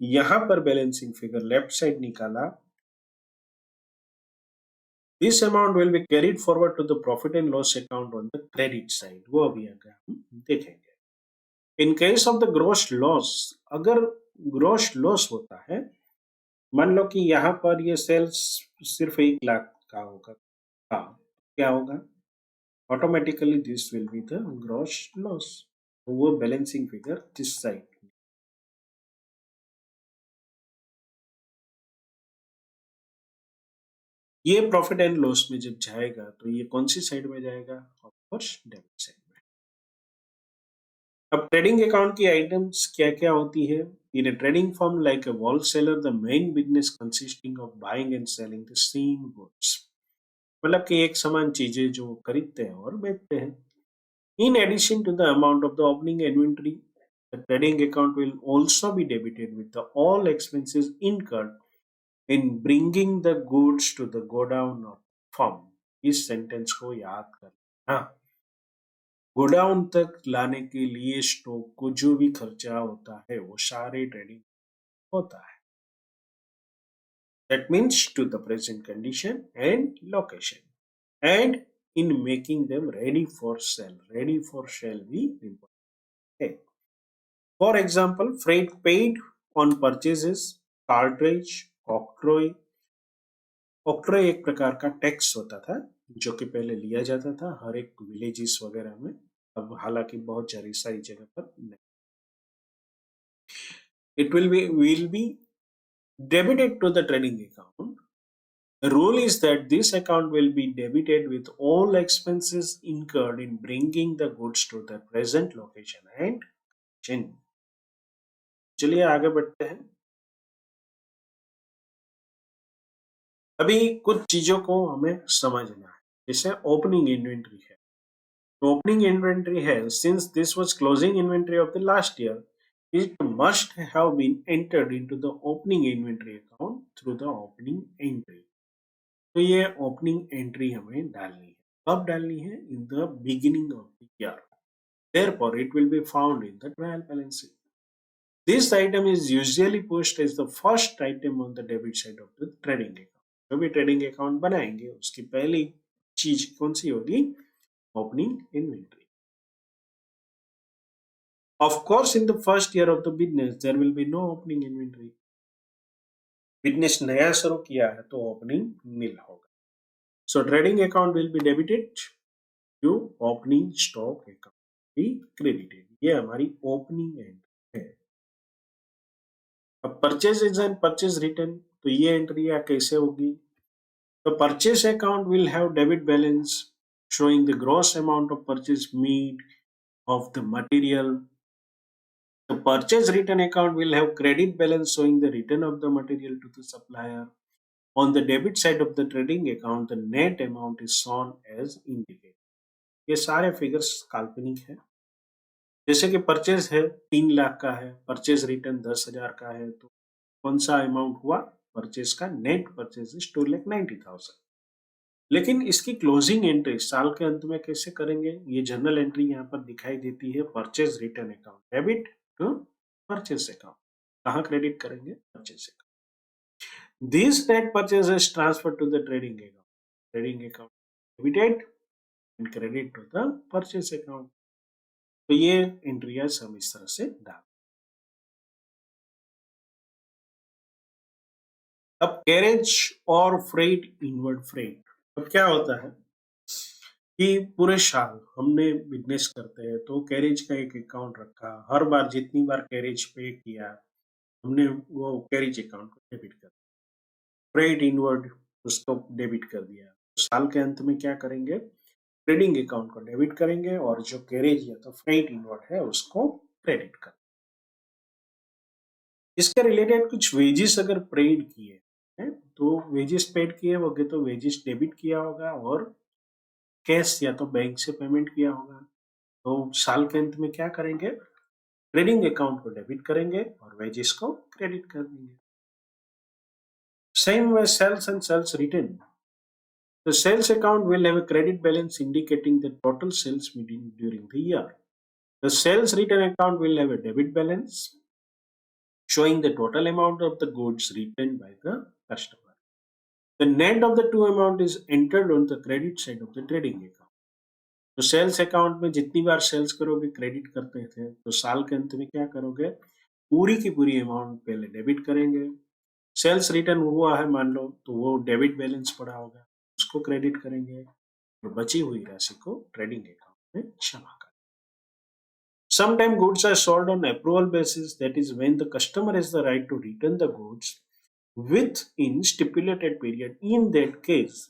यहाँ पर बैलेंसिंग फिगर लेफ्ट साइड निकाला। This amount will be carried forward to the profit and loss account on the credit side, वो अभी आगे हम देखेंगे। In case of the gross loss, अगर gross loss होता है, मान लो कि यहाँ पर ये सेल्स सिर्फ 1 लाख का होगा, हाँ, क्या होगा? Automatically this will be the gross loss, तो वो बैलेंसिंग फिगर दिस साइड। ये प्रॉफिट एंड लॉस में जब जाएगा तो ये कौन सी साइड में जाएगा? ऑफ कोर्स डेबिट साइड में। अब ट्रेडिंग अकाउंट की आइटम्स क्या क्या होती है? In a trading firm like a wholesaler, the main business consisting of buying and selling the same goods, मतलब कि एक समान चीजें जो खरीदते हैं और बेचते हैं। In addition to the amount of the opening inventory, the trading account will also be debited with the all expenses incurred in bringing the goods to the godown or farm. इस सेंटेंस को याद कर, हाँ, godown तक लाने के लिए stock को जो भी खर्चा होता है वो सारे ट्रेडिंग होता है। That means to the present condition and location, and in making them ready for sale. Ready for sale भी important है। For example, freight paid on purchases, cartridge, octroi। octroi एक प्रकार का टैक्स होता था जो कि पहले लिया जाता था हर एक विलेजेस वगैरह में, अब हालांकि बहुत सारी जगह पर नहीं। It will be debited to the trading account. The rule is that this account will be debited with all expenses incurred in bringing the goods to the present location and chain. चलिए आगे बढ़ते हैं। अभी कुछ चीजों को हमें समझना है, जैसे ओपनिंग इन्वेंट्री है। ओपनिंग इन्वेंट्री है, since this was closing inventory of the last year, it must have been entered into the opening inventory account through the opening entry. तो ये ओपनिंग एंट्री हमें डालनी है, कब डालनी है? In the beginning of the year, therefore it will be found in the trial balance sheet. This item is usually pushed as the first item on the debit side of the trading account. जो भी trading account बनाएंगे उसकी पहली चीज कौन सी होगी? Opening inventory. Of course, in the first year of the business, there will be no opening inventory. Business नया शुरू किया है तो ओपनिंग नील होगा। So trading account will be debited to opening stock account be credited. ये हमारी opening entry है। अब परचेज एंड परचेज रिटर्न, तो ये एंट्री कैसे होगी? The purchase account will have debit balance showing the gross amount of purchase made of the material. The purchase return account will have credit balance showing the return of the material to the supplier. On the debit side of the trading account, the net amount is shown as indicated. ये सारे figures काल्पनिक है। जैसे कि purchase है 3 लाख का है, purchase return 10,000 का है, तो कौन सा अमाउंट हुआ परचेज का? Net purchase is 2,90,000। लेकिन इसकी क्लोजिंग एंट्री साल के अंत में कैसे करेंगे? ये जर्नल एंट्री यहाँ पर दिखाई देती है, purchase return account debit to purchase account. कहाँ क्रेडिट करेंगे? Purchase account. This net purchase transfer to the trading account, trading account debited and credit to the purchase account. तो ये एंट्रियाज हम इस तरह से डाल अब कैरेज और फ्रेट, इनवर्ड फ्रेट, अब क्या होता है कि पूरे साल हमने बिजनेस करते हैं तो कैरेज का एक अकाउंट रखा, हर बार जितनी बार कैरेज पे किया हमने वो कैरेज अकाउंट को डेबिट कर, फ्रेट इनवर्ड उसको डेबिट कर दिया, तो साल के अंत में क्या करेंगे, ट्रेडिंग अकाउंट को डेबिट करेंगे और जो कैरेज या तो फ्रेट इनवर्ड है उसको क्रेडिट कर। इसके रिलेटेड कुछ वेजेस अगर पेड किए हैं तो वेजेस पेड किए होंगे तो वेजेस डेबिट किया होगा, और कैश या तो बैंक से पेमेंट किया होगा, तो साल के अंत में क्या करेंगे, ट्रेडिंग अकाउंट को डेबिट करेंगे और वेजेस को क्रेडिट कर देंगे। Same way sales and sales return, the sales account will have a credit balance indicating the total sales made during the year. The sales return account will have a debit balance showing the total amount of the goods returned by the customer. The net of the two amount is entered on the credit side of the trading account. तो sales account में जितनी बार sales करोगे credit करते थे, तो साल के अंत में क्या करोगे, पूरी की पूरी अमाउंट पहले डेबिट करेंगे, सेल्स रिटर्न हुआ है मान लो तो वो डेबिट बैलेंस पड़ा होगा उसको क्रेडिट करेंगे और बची हुई राशि को ट्रेडिंग अकाउंट में जमा करेंगे। Sometimes goods are sold on approval basis, that is when the customer has the right to return the goods within stipulated period. In that case,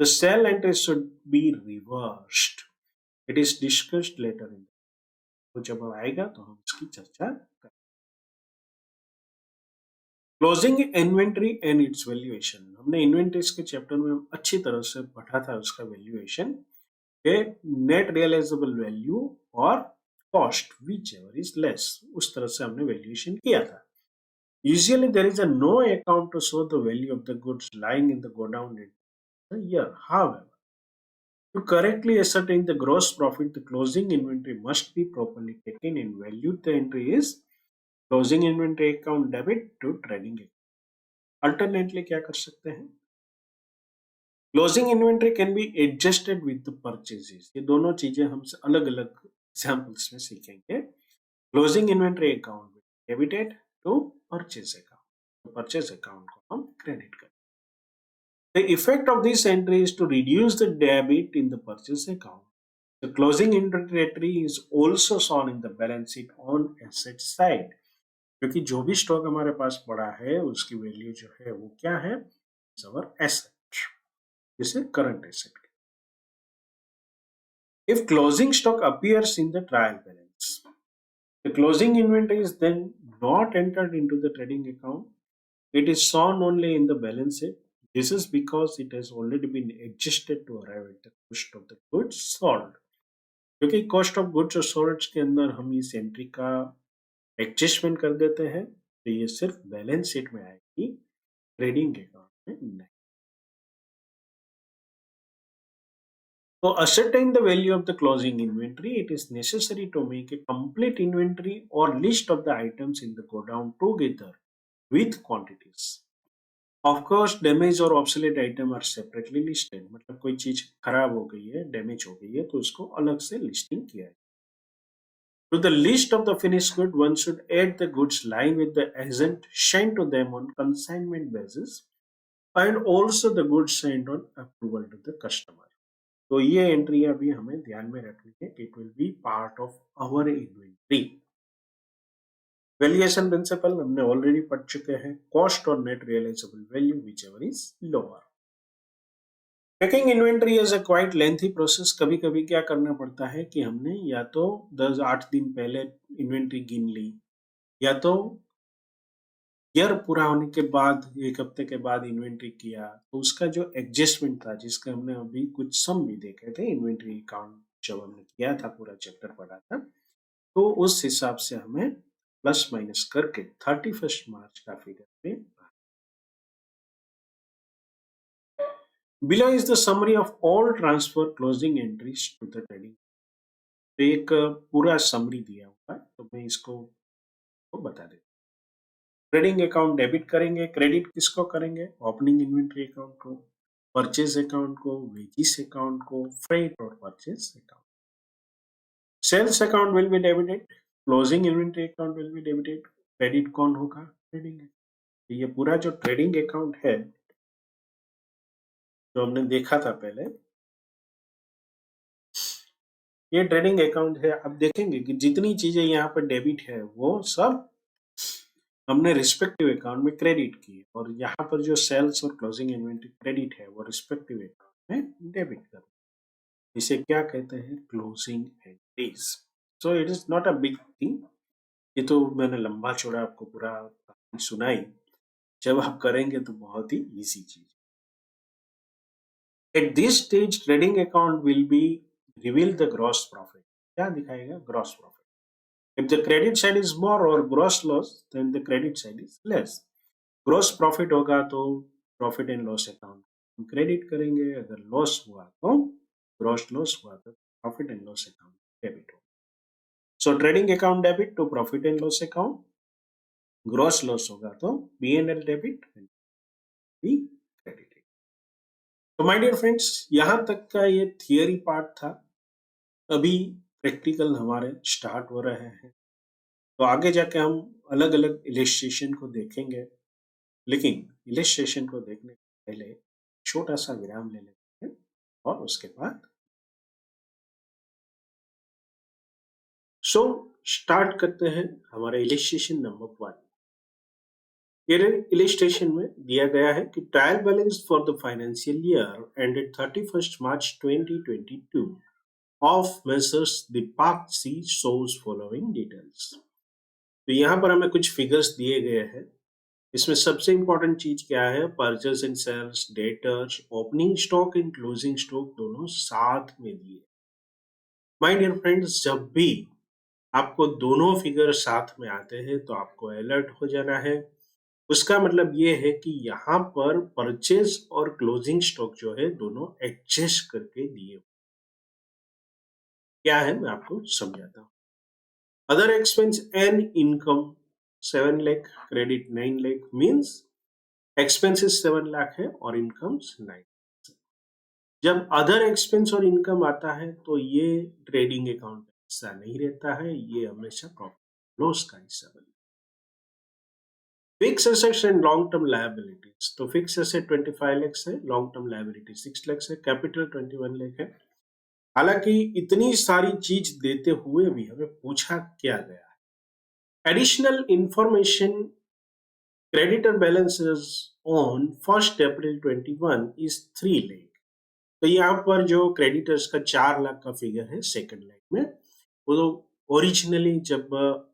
the sale entry should be reversed. It is discussed later in, तो जब आएगा तो हम इसकी चर्चा करेंगे। Closing inventory and it's valuation, हमने inventories के चैप्टर में अच्छी तरह से पढ़ा था उसका वैल्यूएशन, नेट रियलाइजेबल वैल्यू और cost which ever is less, उस तरह से हमने वैल्यूएशन किया था। Usually there is a no account to show the value of the goods lying in the godown in the year. However, to correctly ascertain the gross profit, the closing inventory must be properly taken in value. The entry is closing inventory account debit to trading account. Alternately क्या कर सकते हैं, closing inventory can be adjusted with the purchases, ये दोनों चीजें हम अलग अलग एग्जांपल्स में सीखेंगे। Closing inventory account debited to purchase account, तो परचेज अकाउंट को हम क्रेडिट करें। The effect of this entry is to reduce the debit in the purchase account. The closing inventory is also shown in the balance sheet on asset side, क्योंकि जो भी stock हमारे पास पड़ा है उसकी वैल्यू जो है वो क्या है, इज अवर एसेट, जिसे current asset. If closing stock appears in the trial balance, the closing inventory is then not entered into the trading account. It is shown only in the balance sheet. This is because it has already been adjusted to arrive at the cost of the goods sold. क्योंकि cost of goods और sold के अंदर हम इस entry का adjustment कर देते हैं, तो ये सिर्फ बैलेंस शीट में आएगी, ट्रेडिंग अकाउंट में नहीं। To ascertain the value of the closing inventory, it is necessary to make a complete inventory or list of the items in the godown together with quantities. Of course, damage और obsolete item are separately listed, मतलब कोई चीज खराब हो गई है, damage हो गई है, तो उसको अलग से लिस्टिंग किया है। To the list of the finished good, one should add the goods lying with the agent sent to them on consignment basis and also the goods sent on approval to the customer. तो ये entry अभी हमें ध्यान में रखनी है कि it will be part of our inventory. Valuation principle हमने ऑलरेडी पढ़ चुके हैं, कॉस्ट और net realisable value whichever is lower. Taking inventory is a quite lengthy process, कभी कभी क्या करना पड़ता है कि हमने या तो 10-8 दिन पहले इन्वेंट्री गिन ली, या तो ईयर पूरा होने के बाद 1 हफ्ते के बाद इन्वेंट्री किया, तो उसका जो एडजस्टमेंट था, जिसका हमने अभी कुछ सम भी देखे थे इन्वेंट्री अकाउंट जब हमने किया था, पूरा चैप्टर पढ़ा था, तो उस हिसाब से हमें प्लस माइनस करके 31 मार्च का फिगर में। Below is the summary of all transfer closing entries to the trading। तो एक पूरा समरी दिया हुआ है, तो मैं इसको बता देता हूँ। ट्रेडिंग अकाउंट डेबिट करेंगे, क्रेडिट किसको करेंगे, ओपनिंग इन्वेंट्री अकाउंट को, परचेज अकाउंट को, वेजिस अकाउंट को, फ्रेट और purchase account. Sales account will be debited, closing inventory account will be debited, credit कौन होगा, ट्रेडिंग। ये पूरा जो ट्रेडिंग अकाउंट है जो हमने देखा था पहले, ये ट्रेडिंग अकाउंट है। अब देखेंगे कि जितनी चीजें यहाँ पर डेबिट है वो सब हमने रिस्पेक्टिव अकाउंट में क्रेडिट की है, और यहाँ पर जो सेल्स और क्लोजिंग इन्वेंट्री क्रेडिट है वो रिस्पेक्टिव अकाउंट में डेबिट कर, इसे क्या कहते हैं, closing entries. So it is not a big thing. ये तो मैंने लंबा चौड़ा आपको पूरा सुनाई, जब आप करेंगे तो बहुत ही इजी चीज। At this stage trading account will B reveal the gross profit. क्या दिखाएगा? Gross profit. If the credit side is more or gross loss, then the credit side is less. Gross profit होगा तो profit and loss account हम credit करेंगे, अगर loss हुआ तो gross loss हुआ तो profit and loss account debit होगा। So trading account debit to profit and loss account, gross loss होगा तो P&L debit and be credit. तो माय डियर फ्रेंड्स, यहां तक का ये थियरी पार्ट था। अभी प्रैक्टिकल हमारे स्टार्ट हो रहे हैं, तो आगे जाके हम अलग अलग इलिस्ट्रेशन को देखेंगे, लेकिन इलिस्ट्रेशन को देखने से पहले छोटा सा विराम ले लेते हैं और उसके बाद स्टार्ट करते हैं हमारे इलिस्ट्रेशन नंबर 1। ये इलिस्ट्रेशन में दिया गया है कि trial balance for the financial year ended 31 March 2022 of messrs Deepak C shows following details. तो यहाँ पर हमें कुछ फिगर्स दिए गए हैं। इसमें सबसे इंपॉर्टेंट चीज क्या है? Purchase and sales, debtors, opening stock and closing stock दोनों साथ में दिए। माय डियर फ्रेंड्स, जब भी आपको दोनों फिगर साथ में आते हैं तो आपको अलर्ट हो जाना है। उसका मतलब ये है कि यहाँ पर परचेज और क्लोजिंग स्टॉक जो है दोनों एडजस्ट करके दिए। क्या है मैं आपको समझाता हूँ। Other expense and income 7 lakh, credit 9 lakh, means expenses 7 lakh है और इनकम 9। जब अदर एक्सपेंस और इनकम आता है तो ये ट्रेडिंग अकाउंट का हिस्सा नहीं रहता है, ये हमेशा प्रॉफिट लॉस का हिस्सा बनता है। Fix assets and long term liabilities, तो फिक्स एसेट 25 लाख है, लॉन्ग टर्म लायबिलिटी 6 लाख है, कैपिटल 21 लाख है। हालांकि इतनी सारी चीज देते हुए भी हमें पूछा क्या गया है, additional information creditor balances on 1st April 21 is 3 lakh. तो यहाँ पर जो क्रेडिटर्स का 4 लाख का फिगर है सेकंड लाइन में, वो तो ओरिजिनली जब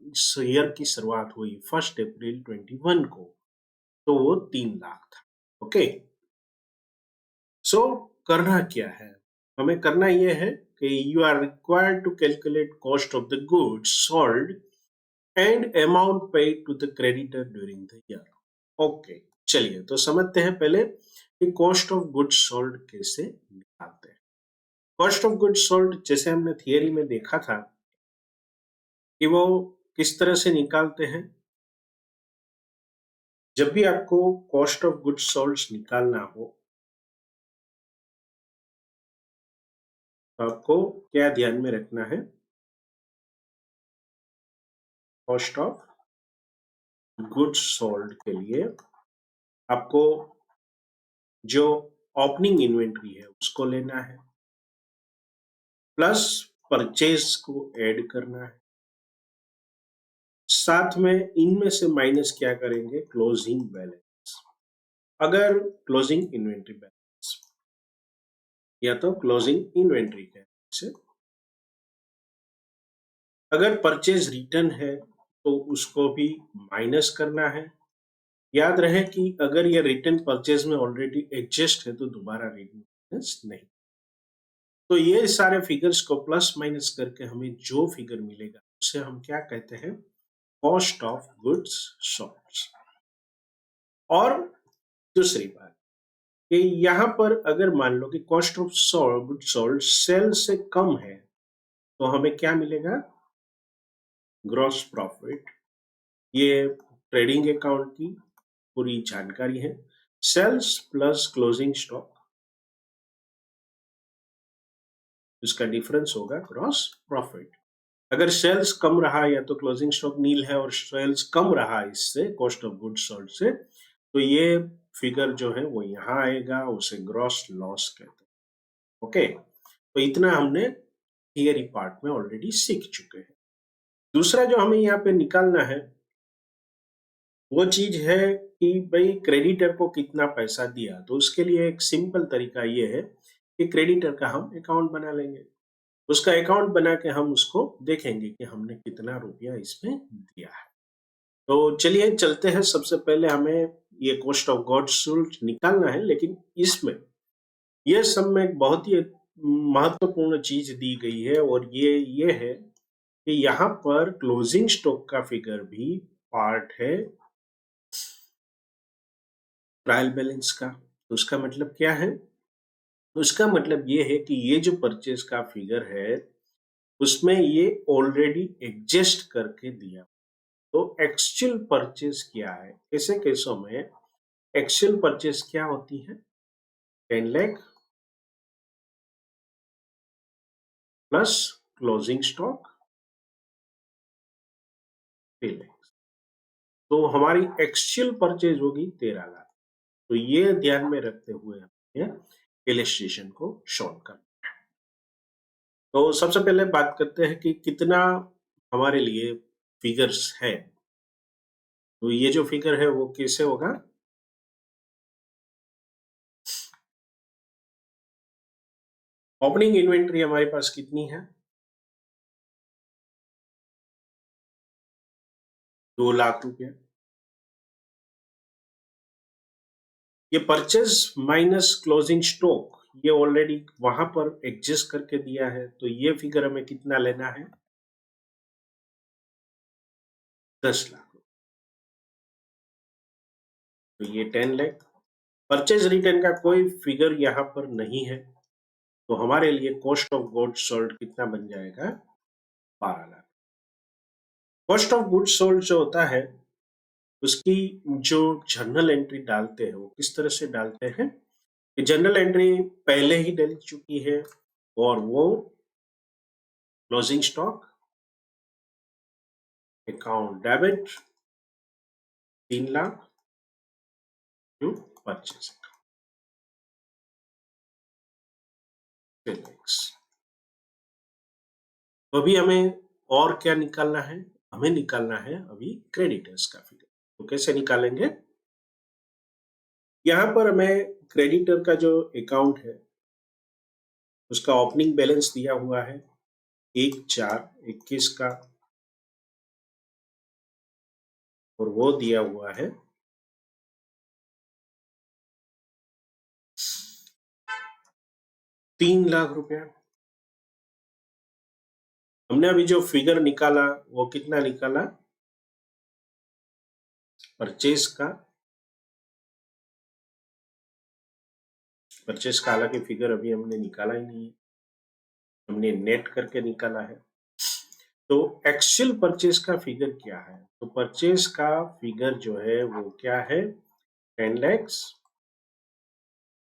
इस ईयर की शुरुआत हुई 1 अप्रैल 21 को, तो वो 3 लाख था। ओके, सो करना क्या है? हमें करना यह है कि you are required to calculate cost of the goods sold and amount paid to the creditor during the year. Okay, चलिए तो समझते हैं पहले कि कॉस्ट ऑफ गुड्स सोल्ड कैसे निकालते हैं। कॉस्ट ऑफ गुड्स सोल्ड जैसे हमने थियरी में देखा था कि वो किस तरह से निकालते हैं। जब भी आपको कॉस्ट ऑफ गुड्स सोल्ड निकालना हो तो आपको क्या ध्यान में रखना है? कॉस्ट ऑफ गुड्स सोल्ड के लिए आपको जो ओपनिंग इन्वेंट्री है उसको लेना है, प्लस परचेज को ऐड करना है, साथ में इनमें से माइनस क्या करेंगे? Closing balance. अगर क्लोजिंग इन्वेंट्री बैलेंस या तो क्लोजिंग इन्वेंट्री है से, अगर परचेज रिटर्न है तो उसको भी माइनस करना है। याद रहे कि अगर ये रिटर्न परचेज में ऑलरेडी एडजस्ट है तो दोबारा रिटर्न माइनस नहीं। तो ये सारे फिगर्स को प्लस माइनस करके हमें जो फिगर मिलेगा उसे हम क्या कहते हैं? Cost of goods sold. और दूसरी बात कि यहाँ पर अगर मान लो कि cost of goods sold sale से कम है तो हमें क्या मिलेगा? Gross profit. ये ट्रेडिंग अकाउंट की पूरी जानकारी है। सेल्स प्लस क्लोजिंग स्टॉक, इसका डिफरेंस होगा ग्रॉस प्रॉफिट। अगर सेल्स कम रहा या तो क्लोजिंग स्टॉक नील है और सेल्स कम रहा इससे कॉस्ट ऑफ गुड्स सोल्ड से, तो ये फिगर जो है वो यहाँ आएगा, उसे ग्रॉस लॉस कहते हैं। ओके, तो इतना हमने थियरी पार्ट में ऑलरेडी सीख चुके हैं। दूसरा जो हमें यहाँ पे निकालना है वो चीज है कि भाई क्रेडिटर को कितना पैसा दिया। तो उसके लिए एक सिंपल तरीका ये है कि क्रेडिटर का हम अकाउंट बना लेंगे। उसका अकाउंट बना के हम उसको देखेंगे कि हमने कितना रुपया इसमें दिया है। तो चलिए चलते हैं। सबसे पहले हमें ये कॉस्ट ऑफ गॉड्स सोल्ड निकालना है, लेकिन इसमें ये सब में एक बहुत ही महत्वपूर्ण चीज दी गई है, और ये है कि यहाँ पर क्लोजिंग स्टॉक का फिगर भी पार्ट है ट्रायल बैलेंस का। तो उसका मतलब क्या है? उसका मतलब ये है कि ये जो परचेज का फिगर है उसमें ये ऑलरेडी एडजस्ट करके दिया। तो एक्चुअल परचेज क्या है? ऐसे केसों में एक्चुअल परचेज क्या होती है? 10 lakh plus closing stock 3 lakh. तो हमारी एक्चुअल परचेज होगी 13 लाख। तो ये ध्यान में रखते हुए हमें इलस्ट्रेशन को शॉर्ट करना। तो सबसे पहले बात करते हैं कि कितना हमारे लिए फिगर्स है। तो ये जो फिगर है वो कैसे होगा? ओपनिंग इन्वेंट्री हमारे पास कितनी है? 2 लाख रुपया। ये परचेज माइनस क्लोजिंग स्टॉक ये ऑलरेडी वहां पर एडजस्ट करके दिया है। तो ये फिगर हमें कितना लेना है? 10 लाख। तो ये 10 लाख। परचेज रिटर्न का कोई फिगर यहाँ पर नहीं है, तो हमारे लिए कॉस्ट ऑफ गुड्स सोल्ड कितना बन जाएगा? 12 lakh. Cost of goods sold जो होता है उसकी जो जर्नल एंट्री डालते हैं वो किस तरह से डालते हैं? जनरल एंट्री पहले ही डल चुकी है, और वो closing stock account debit 3 lakh to purchase account. तो अभी हमें और क्या निकालना है? हमें निकालना है अभी क्रेडिटर्स का फिगर। तो कैसे निकालेंगे? यहाँ पर हमें क्रेडिटर का जो अकाउंट है उसका ओपनिंग बैलेंस दिया हुआ है 1/4/21 का, और वो दिया हुआ है 3 लाख रुपया। हमने अभी जो फिगर निकाला वो कितना निकाला? परचेज का। परचेज का हालांकि फिगर अभी हमने निकाला ही नहीं है, हमने नेट करके निकाला है। तो एक्चुअल परचेज का फिगर क्या है? तो परचेज का फिगर जो है वो क्या है? 10 लैक्स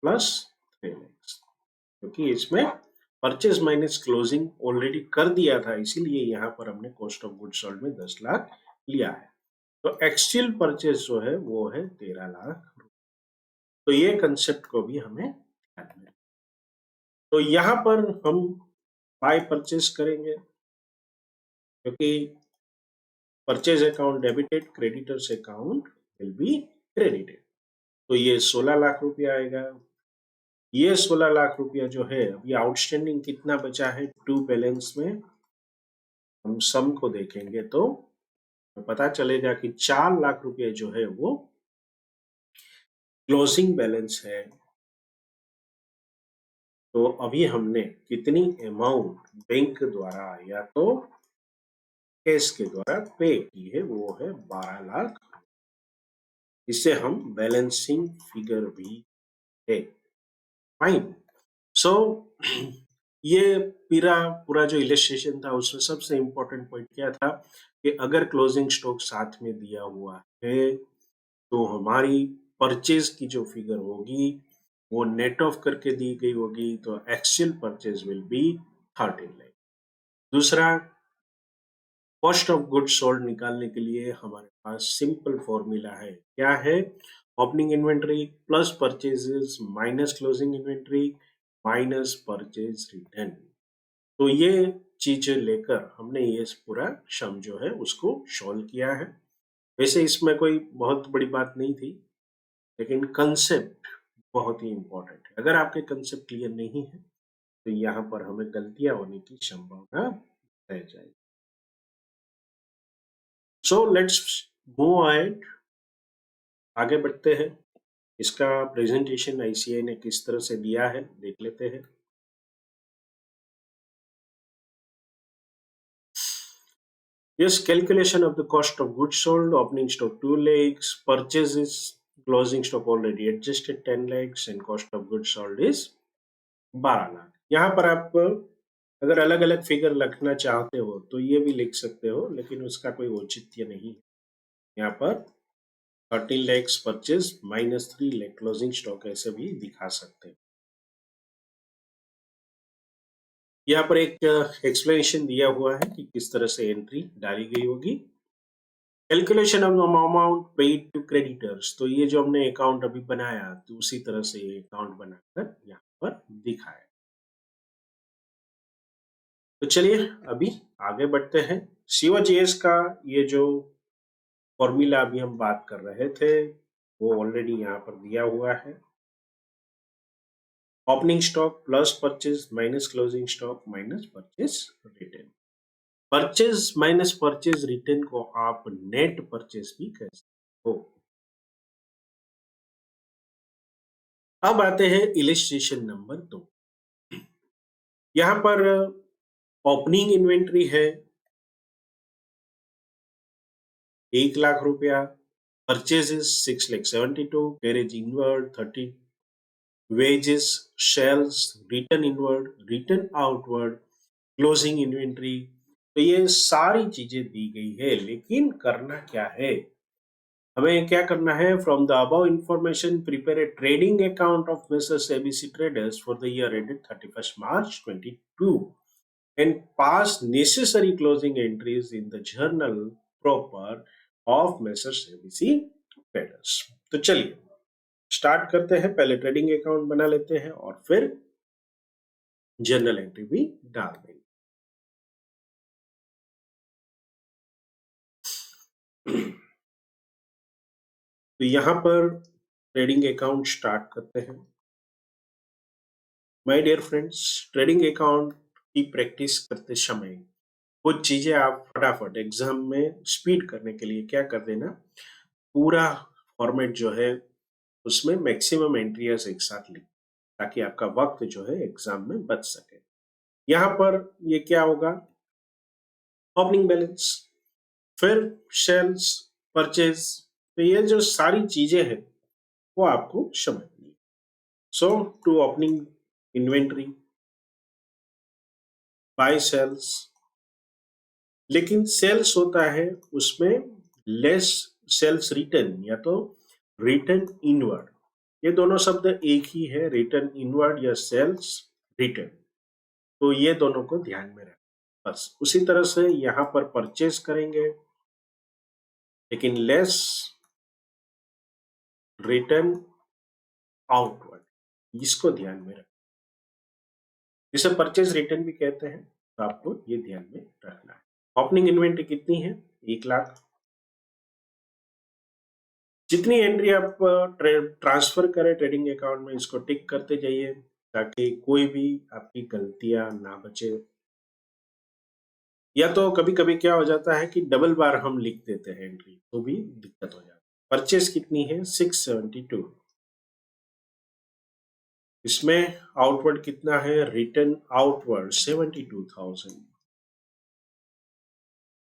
प्लस 3 लैक्स, क्योंकि इसमें परचेज माइनस क्लोजिंग ऑलरेडी कर दिया था, इसीलिए यहाँ पर हमने कॉस्ट ऑफ गुड्स सोल्ड में 10 लाख लिया है। तो एक्चुअल परचेज जो है वो है 13 लाख। तो ये कंसेप्ट को भी हमें ध्यान में। तो यहाँ पर हम बाय परचेज करेंगे, क्योंकि purchase account debited, creditors account will be credited. तो ये 16 लाख रुपया आएगा। ये 16 लाख रुपया जो है अभी आउटस्टैंडिंग कितना बचा है टू बैलेंस में, हम सम को देखेंगे तो पता चलेगा कि 4 लाख रुपया जो है वो क्लोजिंग बैलेंस है। तो अभी हमने कितनी अमाउंट बैंक द्वारा या तो कैश के द्वारा पे की है? वो है 12 लाख। इससे हम बैलेंसिंग फिगर भी है। फाइन। सो ये पूरा पूरा जो इलस्ट्रेशन था उसमें सबसे इम्पोर्टेंट पॉइंट क्या था कि अगर क्लोजिंग स्टॉक साथ में दिया हुआ है तो हमारी परचेज की जो फिगर होगी वो नेट ऑफ करके दी गई होगी। तो actual purchase will be 13 lakh. दूसरा, कॉस्ट ऑफ गुड्स सोल्ड निकालने के लिए हमारे पास सिंपल फॉर्मूला है। क्या है? Opening inventory plus purchases minus closing inventory minus purchase return. तो ये चीजें लेकर हमने ये पूरा सम जो है उसको सॉल्व किया है। वैसे इसमें कोई बहुत बड़ी बात नहीं थी, लेकिन कंसेप्ट बहुत ही इंपॉर्टेंट है। अगर आपके कंसेप्ट क्लियर नहीं है तो यहाँ पर हमें गलतियां होने की संभावना रह जाएगी। सो लेट्स मूव अहेड, आगे बढ़ते हैं। इसका प्रेजेंटेशन आईसीआई ने किस तरह से दिया है देख लेते हैं। Yes, calculation of the cost of goods sold, opening stock 2 lakhs, purchases, closing stock already adjusted 10 lakhs and cost of goods sold is 12 lakh. यहाँ पर आप अगर अलग अलग फिगर लिखना चाहते हो तो ये भी लिख सकते हो, लेकिन उसका कोई औचित्य नहीं। यहाँ पर 13 lakhs purchase minus 3 lakh closing stock ऐसे भी दिखा सकते हैं। यहाँ पर एक एक्सप्लेनेशन दिया हुआ है कि किस तरह से एंट्री डाली गई होगी। Calculation of amount paid to creditors, तो ये जो हमने अकाउंट अभी बनाया तो उसी तरह से अकाउंट बनाकर यहाँ पर दिखाया। तो चलिए अभी आगे बढ़ते हैं। सीओजीएस का ये जो फॉर्मूला अभी हम बात कर रहे थे वो ऑलरेडी यहाँ पर दिया हुआ है। Opening stock plus purchase minus closing stock minus purchase return. Purchase minus purchase return को आप नेट परचेज भी कह सकते हो। अब आते हैं इलिस्ट्रेशन नंबर 2। यहाँ पर ओपनिंग इन्वेंट्री है 1 लाख रुपया, purchases 6,72,000, carriage inward 30, wages, sales, return inward, return outward, closing inventory. तो ये सारी चीजें दी गई है, लेकिन करना क्या है, हमें क्या करना है। From the above information prepare a trading account of Messrs ABC traders for the year ended 31 March 22 and pass necessary closing entries in the journal proper of Messrs ABC Traders। तो चलिए स्टार्ट करते हैं। पहले trading account बना लेते हैं और फिर जर्नल एंट्री भी डाल देंगे। तो यहां पर ट्रेडिंग अकाउंट स्टार्ट करते हैं। My dear friends, trading account की प्रैक्टिस करते समय कुछ चीजें आप फटाफट एग्जाम में स्पीड करने के लिए क्या कर देना, पूरा फॉर्मेट जो है उसमें मैक्सिमम एंट्रीज एक साथ लिख, ताकि आपका वक्त जो है एग्जाम में बच सके। यहाँ पर ये क्या होगा, ओपनिंग बैलेंस, फिर सेल्स, परचेज। तो ये जो सारी चीजें हैं वो आपको समझनी है। So to opening inventory, by sales, लेकिन सेल्स होता है उसमें लेस सेल्स रिटर्न या तो रिटर्न इनवर्ड, ये दोनों शब्द एक ही है, रिटर्न इनवर्ड या सेल्स रिटर्न। तो ये दोनों को ध्यान में रखें। बस उसी तरह से यहां पर परचेज करेंगे लेकिन लेस रिटर्न आउटवर्ड, इसको ध्यान में रखें। इसे परचेज रिटर्न भी कहते हैं, तो आपको ये ध्यान में रखना है। ओपनिंग इन्वेंट्री कितनी है, 1 लाख। जितनी एंट्री आप ट्रांसफर करें ट्रेडिंग अकाउंट में, इसको टिक करते जाइए ताकि कोई भी आपकी गलतियां ना बचे। या तो कभी कभी क्या हो जाता है कि डबल बार हम लिख देते हैं एंट्री, तो भी दिक्कत हो जाती है। परचेस कितनी है, 672। इसमें आउटवर्ड कितना है, रिटर्न आउटवर्ड 72,000।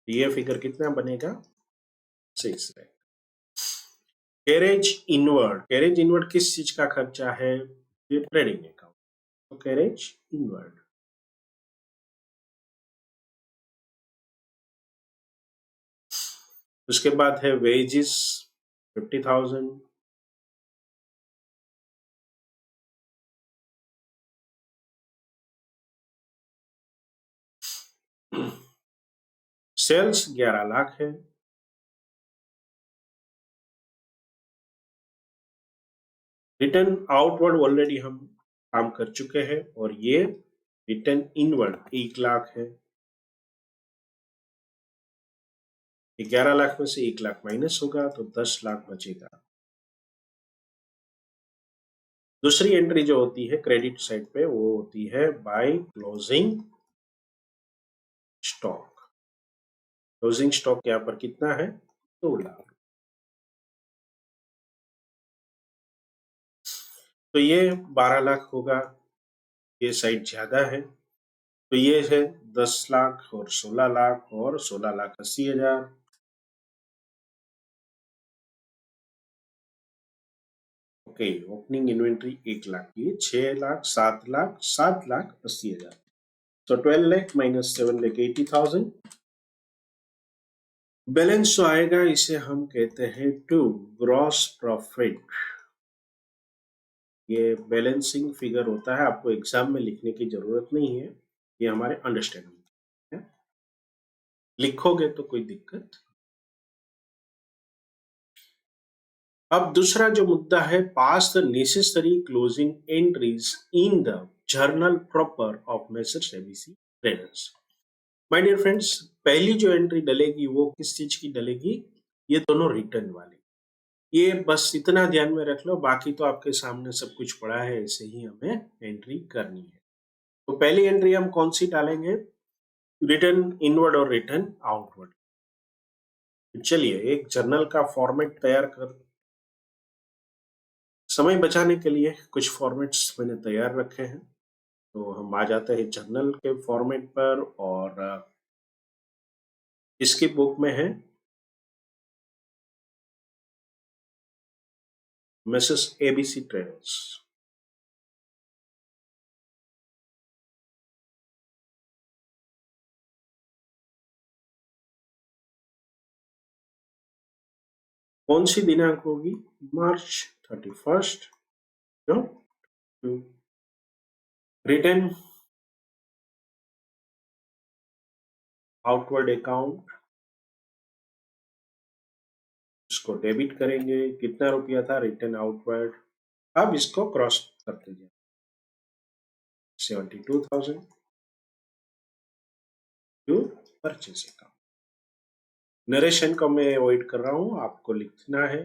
ये फिगर कितना बनेगा, 6 lakh. Carriage inward, carriage inward किस चीज का खर्चा है, ये ट्रेडिंग अकाउंट, तो कैरेज इनवर्ड। उसके बाद है वेजेस 50,000, सेल्स 11 लाख है, रिटर्न आउटवर्ड ऑलरेडी हम काम कर चुके हैं और ये रिटर्न इनवर्ड 1 लाख है। 11 लाख में से 1 लाख माइनस होगा तो 10 लाख बचेगा। दूसरी एंट्री जो होती है क्रेडिट साइड पे वो होती है by closing stock. Closing stock यहाँ पर कितना है? 2 लाख। तो ये 12 लाख होगा, ये साइड ज्यादा है तो ये है 10 लाख और 16 लाख और 16,80,000। ओके, ओपनिंग इन्वेंट्री 1 लाख की 6 लाख 7 लाख 7,80,000। तो 12 लाख माइनस 7,80,000। बैलेंस जो आएगा इसे हम कहते हैं टू ग्रॉस प्रॉफिट। ये बैलेंसिंग फिगर होता है, आपको एग्जाम में लिखने की जरूरत नहीं है, ये हमारे अंडरस्टैंडिंग है। लिखोगे तो कोई दिक्कत। अब दूसरा जो मुद्दा है, pass the necessary closing entries in the journal proper of Messrs ABC Traders. My dear friends, पहली जो एंट्री डलेगी वो किस चीज की डलेगी? ये दोनों रिटर्न वाली। ये बस इतना ध्यान में रख लो, बाकी तो आपके सामने सब कुछ पड़ा है, ऐसे ही हमें एंट्री करनी है। तो पहली एंट्री हम कौन सी डालेंगे? रिटर्न इनवर्ड और रिटर्न आउटवर्ड। चलिए एक जर्नल का फॉर्मेट तैयार कर, समय बचाने के लिए कुछ फॉर्मेट्स मैंने तैयार रखे हैं। तो हम आ जाते हैं जर्नल के फॉर्मेट पर और इसकी बुक में है मिसेस एबीसी ट्रेडर्स। कौन सी दिनांक होगी? मार्च 31st। रिटर्न आउटवर्ड अकाउंट, इसको डेबिट करेंगे। कितना रुपया था रिटर्न आउटवर्ड? अब इसको क्रॉस करते जाए, 72,000 टू परचेस अकाउंट। नरेशन को मैं अवॉइड कर रहा हूं, आपको लिखना है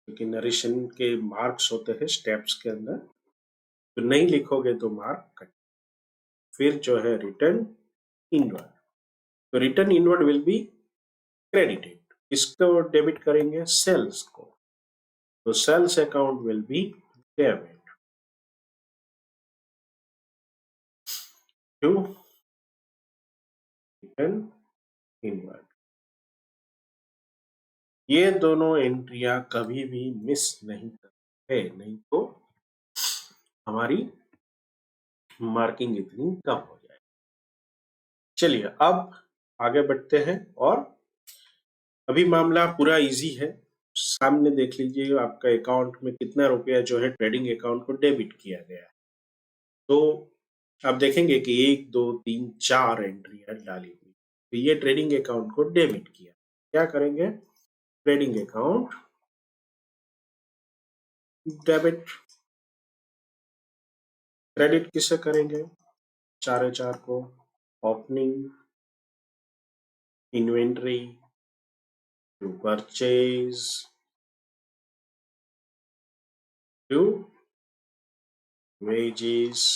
क्योंकि नरेशन के मार्क्स होते हैं स्टेप्स के अंदर, तो नहीं लिखोगे तो मार्क कट। फिर जो है रिटर्न इनवर्ड, तो return inward will be credited. इसको डेबिट करेंगे सेल्स को, तो sales account will be debit to return inward. ये दोनों एंट्रियां कभी भी मिस नहीं करते, नहीं तो हमारी मार्किंग इतनी कम हो जाए। चलिए अब आगे बढ़ते हैं और अभी मामला पूरा इजी है। सामने देख लीजिए आपका अकाउंट में कितना रुपया जो है ट्रेडिंग अकाउंट को डेबिट किया गया है। तो आप देखेंगे कि 1 2 3 4 एंट्रियां डाली हुई, तो ये ट्रेडिंग अकाउंट को डेबिट किया। क्या करेंगे? Trading account debit. क्रेडिट किसे करेंगे? 4 को opening inventory to purchase to wages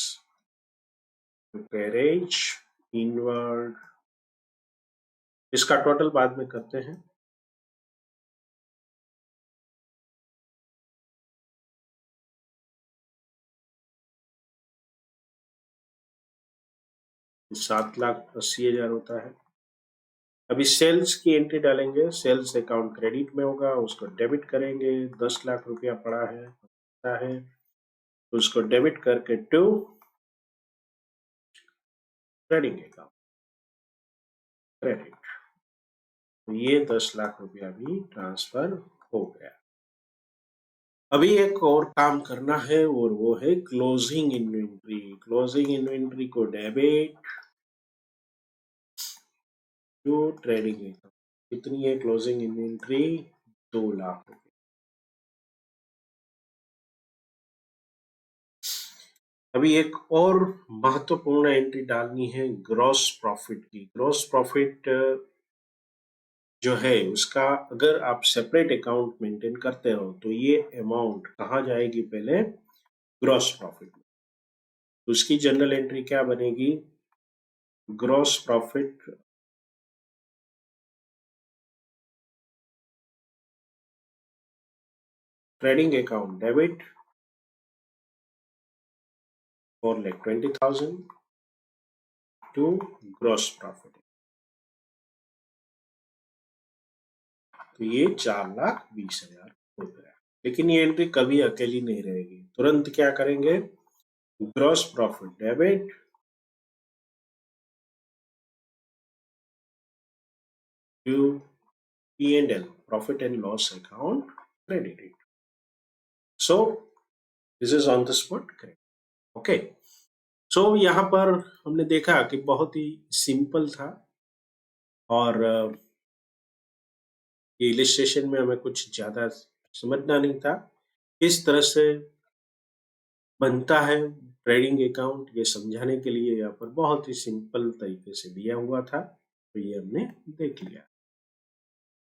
to carriage inward. इसका टोटल बाद में करते हैं। 7,80,000 होता है। अभी सेल्स की एंट्री डालेंगे, सेल्स अकाउंट क्रेडिट में होगा, उसको डेबिट करेंगे। 10 लाख रुपया पड़ा है तो उसको डेबिट करके टू ट्रेडिंग अकाउंट क्रेडिट। तो ये 10 लाख रुपया भी ट्रांसफर हो गया। अभी एक और काम करना है और वो है क्लोजिंग इन्वेंट्री। क्लोजिंग इन्वेंट्री को डेबिट टू ट्रेडिंग अकाउंट। कितनी है क्लोजिंग इन्वेंट्री? 2 लाख रुपए। अभी एक और महत्वपूर्ण एंट्री डालनी है ग्रॉस प्रॉफिट की। ग्रॉस प्रॉफिट जो है उसका अगर आप सेपरेट अकाउंट मेंटेन करते हो तो ये अमाउंट कहाँ जाएगी, पहले ग्रॉस प्रॉफिट में। तो उसकी जनरल एंट्री क्या बनेगी, gross profit trading account debit for like 20,000 to gross profit। तो ये 4,20,000 हो गया। लेकिन ये एंट्री कभी अकेली नहीं रहेगी, तुरंत क्या करेंगे, gross profit debit to P&L profit and loss account credited. So this is on the spot correct. Okay, so यहाँ पर हमने देखा कि बहुत ही सिंपल था और ये इलिस्ट्रेशन में हमें कुछ ज्यादा समझना नहीं था, किस तरह से बनता है ट्रेडिंग अकाउंट, ये समझाने के लिए यहाँ पर बहुत ही सिंपल तरीके से दिया हुआ था, तो ये हमने देख लिया।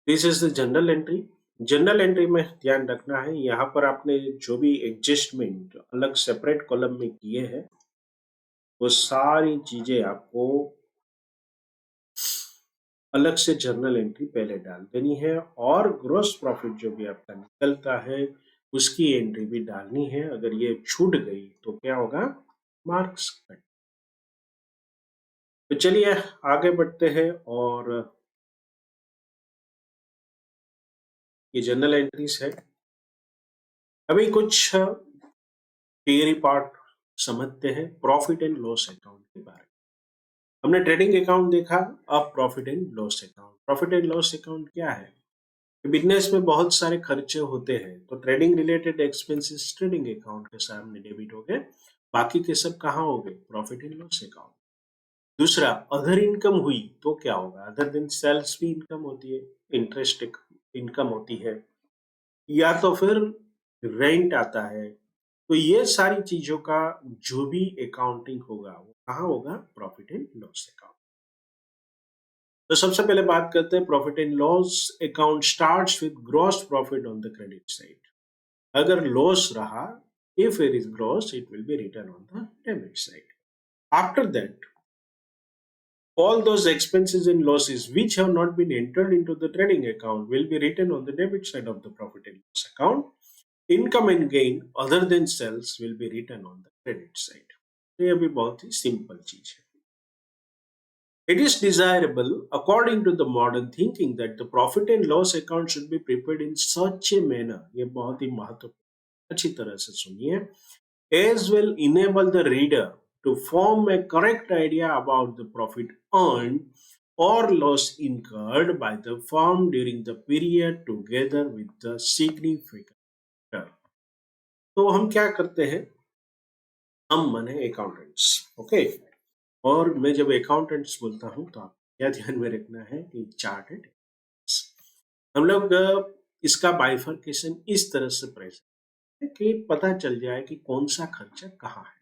This is the general entry. General entry में ध्यान रखना है, यहाँ पर आपने जो भी एडजस्टमेंट अलग सेपरेट कॉलम में किए हैं वो सारी चीजें आपको अलग से जर्नल एंट्री पहले डाल देनी है, और ग्रॉस प्रॉफिट जो भी आपका निकलता है उसकी एंट्री भी डालनी है। अगर ये छूट गई तो क्या होगा, मार्क्स कट। तो चलिए आगे बढ़ते हैं, और ये जनरल एंट्रीज है। अभी कुछ थियरी पार्ट समझते हैं प्रॉफिट एंड लॉस अकाउंट के बारे में। हमने ट्रेडिंग अकाउंट देखा, अब profit and loss account. Profit and loss account क्या है, बिजनेस में बहुत सारे खर्चे होते हैं, तो trading related expenses trading account के सामने डेबिट हो गए, बाकी के सब कहाँ हो गए, प्रॉफिट एंड लॉस अकाउंट। दूसरा, अदर इनकम हुई तो क्या होगा, अदर देन सेल्स भी इनकम होती है, इंटरेस्ट इनकम होती है, या तो फिर रेंट आता है। तो ये सारी चीजों का जो भी अकाउंटिंग होगा वो कहाँ होगा, प्रॉफिट एंड लॉस अकाउंट। तो सबसे पहले बात करते हैं profit and loss account starts with gross profit on the credit side. अगर लॉस रहा, if it is gross, it will be written on the debit side. After that, all those expenses and losses which have not been entered into the trading account will be written on the debit side of the profit and loss account. Income and gain other than sales will be written on the credit side. ये भी बहुत ही simple चीज है। It is desirable, according to the modern thinking, that the profit and loss account should be prepared in such a manner, ये बहुत ही महत्वपूर्ण, अच्छी तरह से सुनिए, as will enable the reader to form a correct idea about the profit earned or loss incurred by the firm during the period together with the significator। तो हम क्या करते हैं, हम माने अकाउंटेंट्स, ओके। और मैं जब अकाउंटेंट्स बोलता हूं तो आप क्या ध्यान में रखना है कि चार्टेड हम लोग इसका बाइफर्केशन इस तरह से प्रेजेंट है कि पता चल जाए कि कौन सा खर्चा कहाँ है,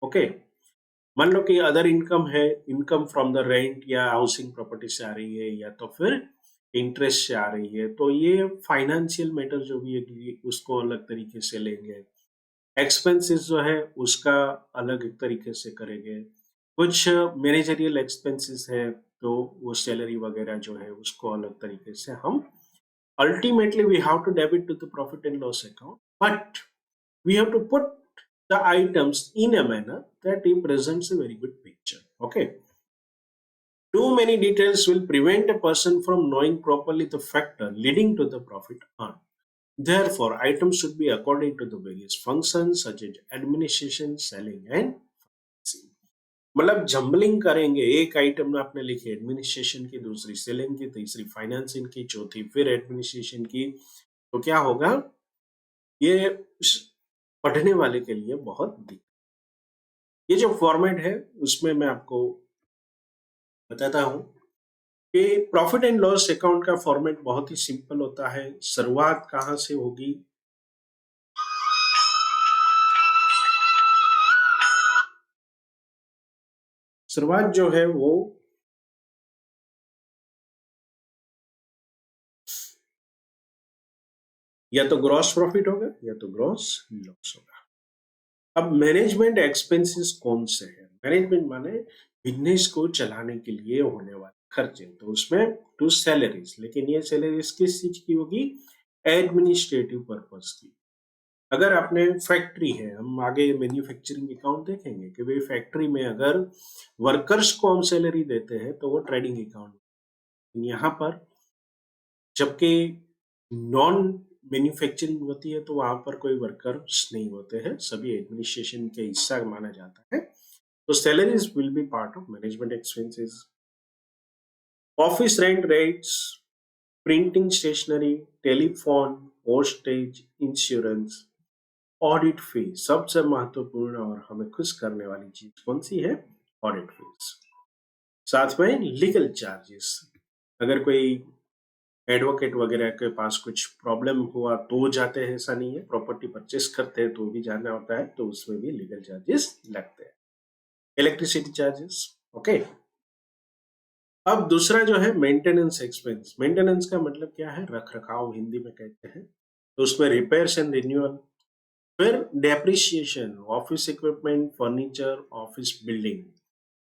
ओके। मान लो कि अदर इनकम है, इनकम फ्रॉम द रेंट या हाउसिंग प्रॉपर्टी से आ रही है, या तो फिर इंटरेस्ट से आ रही है, तो ये फाइनेंशियल मैटर जो भी है उसको अलग तरीके से लेंगे। एक्सपेंसेस जो है उसका अलग एक तरीके से करेंगे। कुछ मैनेजरियल एक्सपेंसेस है तो वो सैलरी वगैरह जो है उसको अलग तरीके से हम ultimately we have to debit to the profit and loss account, but we have to put the items in a manner that represents a very good picture, okay. Too many details will prevent a person from knowing properly the factor leading to the profit earned. Therefore, items should be according to the various functions such as administration, selling and financing। मतलब jumbling करेंगे, एक item में आपने लिखी administration की, दूसरी selling की, तीसरी फाइनेंसिंग की, चौथी फिर एडमिनिस्ट्रेशन की, तो क्या होगा, ये पढ़ने वाले के लिए बहुत दिक्कत। ये जो फॉर्मेट है उसमें मैं आपको बताता हूं कि प्रॉफिट एंड लॉस अकाउंट का फॉर्मेट बहुत ही सिंपल होता है। शुरुआत कहां से होगी, शुरुआत जो है वो या तो ग्रॉस प्रॉफिट होगा या तो ग्रॉस लॉस होगा। अब मैनेजमेंट एक्सपेंसेस कौन से हैं? मैनेजमेंट माने बिजनेस को चलाने के लिए होने वाले खर्चे, तो उसमें टू सैलरीज, लेकिन ये सैलरीज किस चीज की होगी? एडमिनिस्ट्रेटिव पर्पस की। अगर आपने फैक्ट्री है, हम आगे मैन्युफैक्चरिंग अकाउंट देखेंगे कि भाई फैक्ट्री में अगर वर्कर्स को हम सैलरी देते हैं तो वो ट्रेडिंग अकाउंट। यहाँ पर जबकि नॉन मैन्युफैक्चरिंग होती है तो वहां पर कोई वर्कर्स नहीं होते हैं, सभी एडमिनिस्ट्रेशन के हिस्सा माना जाता है। तो salaries will be part of management expenses. Office rent rates, printing stationery, telephone, postage, insurance, audit fee. सबसे महत्वपूर्ण और हमें खुश करने वाली चीज कौन सी है? Audit fees. साथ में लीगल चार्जेस। अगर कोई एडवोकेट वगैरह के पास कुछ प्रॉब्लम हुआ तो जाते हैं, ऐसा नहीं है, प्रॉपर्टी परचेस करते हैं तो भी जाना होता है, तो उसमें भी लीगल चार्जेस लगते हैं। Electricity charges, okay. अब दूसरा जो है मेंटेनेंस एक्सपेंस। मेंटेनेंस का मतलब क्या है? रख रखाव हिंदी में कहते हैं। तो उसमें रिपेयर्स एंड रिन्यूअल, फिर depreciation, office equipment, furniture, office building.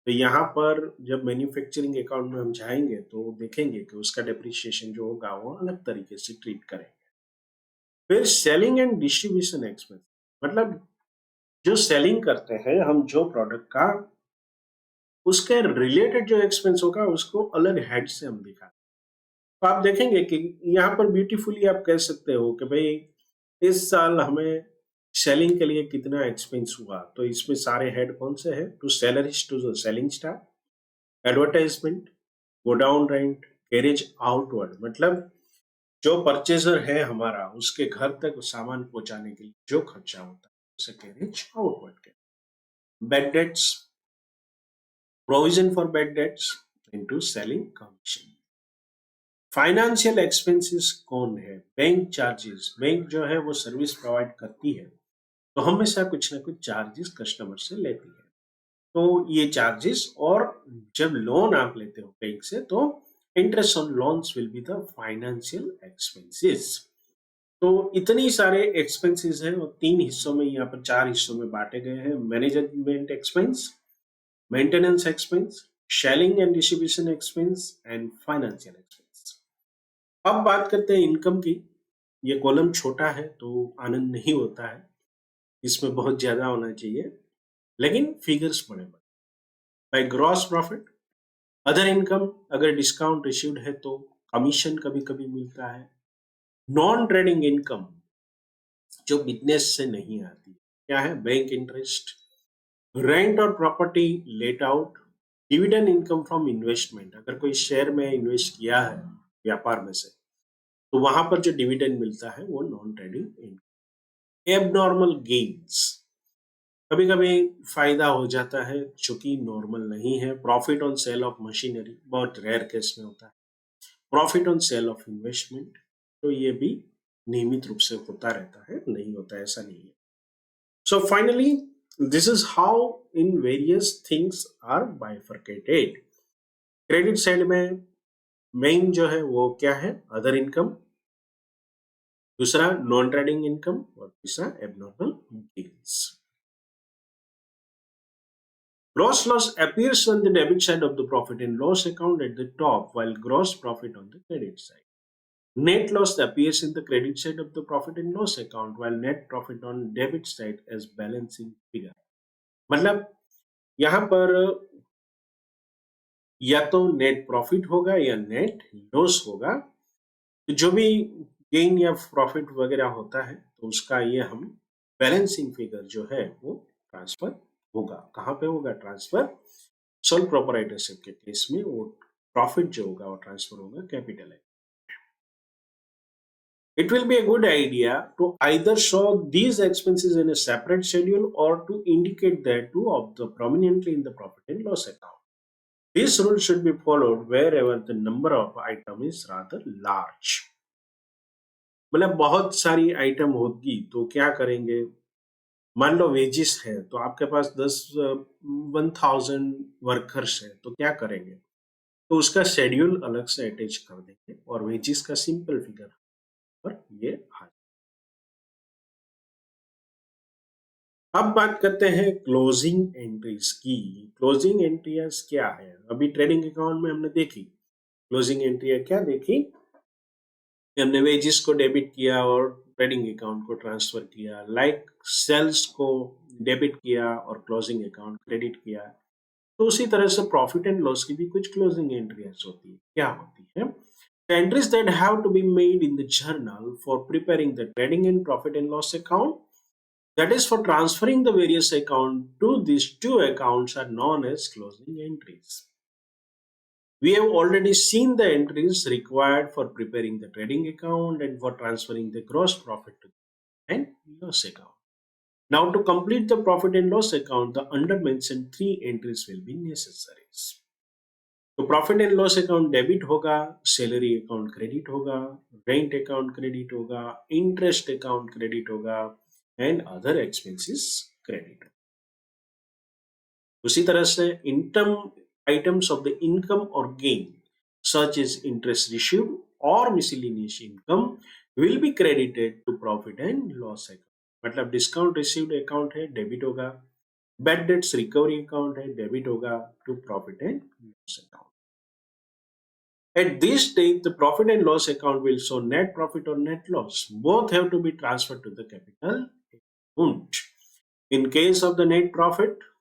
तो यहाँ पर जब मैन्युफैक्चरिंग अकाउंट में हम जाएंगे तो देखेंगे कि उसका डेप्रिसिएशन जो होगा वो अलग तरीके से ट्रीट करेंगे। फिर सेलिंग एंड डिस्ट्रीब्यूशन एक्सपेंस, मतलब जो सेलिंग करते हैं हम जो प्रोडक्ट का, उसके रिलेटेड जो एक्सपेंस होगा उसको अलग हेड से हम दिखा। तो आप देखेंगे कि यहाँ पर ब्यूटीफुली आप कह सकते हो कि भाई इस साल हमें सेलिंग के लिए कितना एक्सपेंस हुआ, तो इसमें सारे हेड कौन से हैं? To salaries to selling staff, advertisement, godown rent, carriage outward, मतलब जो परचेजर है हमारा उसके घर तक सामान पहुंचाने के लिए जो खर्चा होता है उसे कैरेज आउटवर्ड कहते हैं। Bad debts, provision for bad debts into selling commission. Financial expenses कौन है? Bank charges. बैंक जो है वो सर्विस प्रोवाइड करती है तो हमेशा कुछ ना कुछ चार्जेस कस्टमर से लेती है। तो ये चार्जेस, और जब लोन आप लेते हो बैंक से तो interest on loans will be the financial expenses. तो इतनी सारे एक्सपेंसेस हैं और तीन हिस्सों में, यहाँ पर चार हिस्सों में बांटे गए हैं। Management expense, maintenance expense, selling and distribution expense and financial expense. अब बात करते हैं इनकम की। ये कॉलम छोटा है तो आनंद नहीं होता है, इसमें बहुत ज्यादा होना चाहिए, लेकिन फिगर्स बड़े बड़े। By gross profit, other income, अगर डिस्काउंट रिसीव्ड है तो कमीशन कभी कभी मिलता है। नॉन ट्रेडिंग इनकम जो बिजनेस से नहीं आती, क्या है? बैंक इंटरेस्ट, रेंट और property let out, dividend income from investment, अगर कोई शेयर में इन्वेस्ट किया है व्यापार में से तो वहां पर जो डिविडेंड मिलता है वो non trading income. Abnormal gains, कभी कभी फायदा हो जाता है जो कि नॉर्मल नहीं है। Profit on sale of machinery, बहुत रेयर केस में होता है। Profit on sale of investment, तो ये भी नियमित रूप से होता रहता है, नहीं होता ऐसा नहीं है। So finally, this is how in various things are bifurcated. Credit side में मेन जो है वो क्या है? अदर इनकम, दूसरा नॉन ट्रेडिंग इनकम और तीसरा abnormal gains. Gross loss appears on the debit side of the profit and loss account at the top, while gross profit on the credit side. Net loss appears in the credit side of the profit and loss account, while net profit on debit side as balancing figure. मतलब यहाँ पर या तो net profit होगा या net loss होगा। तो जो भी गेन या प्रॉफिट वगैरह होता है तो उसका ये हम बैलेंसिंग फिगर जो है वो ट्रांसफर होगा। कहाँ पे होगा ट्रांसफर? सोल प्रोपराइटरशिप के केस में वो प्रॉफिट जो होगा वो ट्रांसफर होगा कैपिटल है। It will be a good idea to either show these expenses in a separate schedule or to indicate that two of the prominently in the profit and loss account. This rule should be followed wherever the number of item is rather large. मतलब बहुत सारी item होगी तो क्या करेंगे? मान लो wages है तो आपके पास 1000 वर्कर्स है, तो क्या करेंगे? तो उसका शेड्यूल अलग से अटैच कर देंगे और वेजिस का सिंपल फिगर पर ये आ। अब बात करते हैं क्लोजिंग एंट्रीज की। क्लोजिंग एंट्रीज क्या है? अभी ट्रेडिंग अकाउंट में हमने देखी क्लोजिंग एंट्री क्या देखी, हमने वेजिस को डेबिट किया और ट्रेडिंग अकाउंट को ट्रांसफर किया, लाइक सेल्स को डेबिट किया और क्लोजिंग अकाउंट क्रेडिट किया। तो उसी तरह से प्रॉफिट एंड लॉस की भी कुछ क्लोजिंग एंट्रीज होती है। क्या होती है? The entries that have to be made in the journal for preparing the trading and profit and loss account, that is for transferring the various account to these two accounts, are known as closing entries. We have already seen the entries required for preparing the trading account and for transferring the gross profit to the and loss account. Now, to complete the profit and loss account, the under mentioned three entries will be necessary. तो profit and loss account debit होगा, salary account credit होगा, rent account credit होगा, interest account credit होगा and other expenses credit. उसी तरह से income items of the income or gain such as interest received or miscellaneous income will be credited to profit and loss account। मतलब discount received account है debit होगा, bad debts recovery account है debit होगा to profit and loss account. At this stage, the profit and loss account will show net profit or net loss. Both have to be transferred to the capital account. In case of the net profit,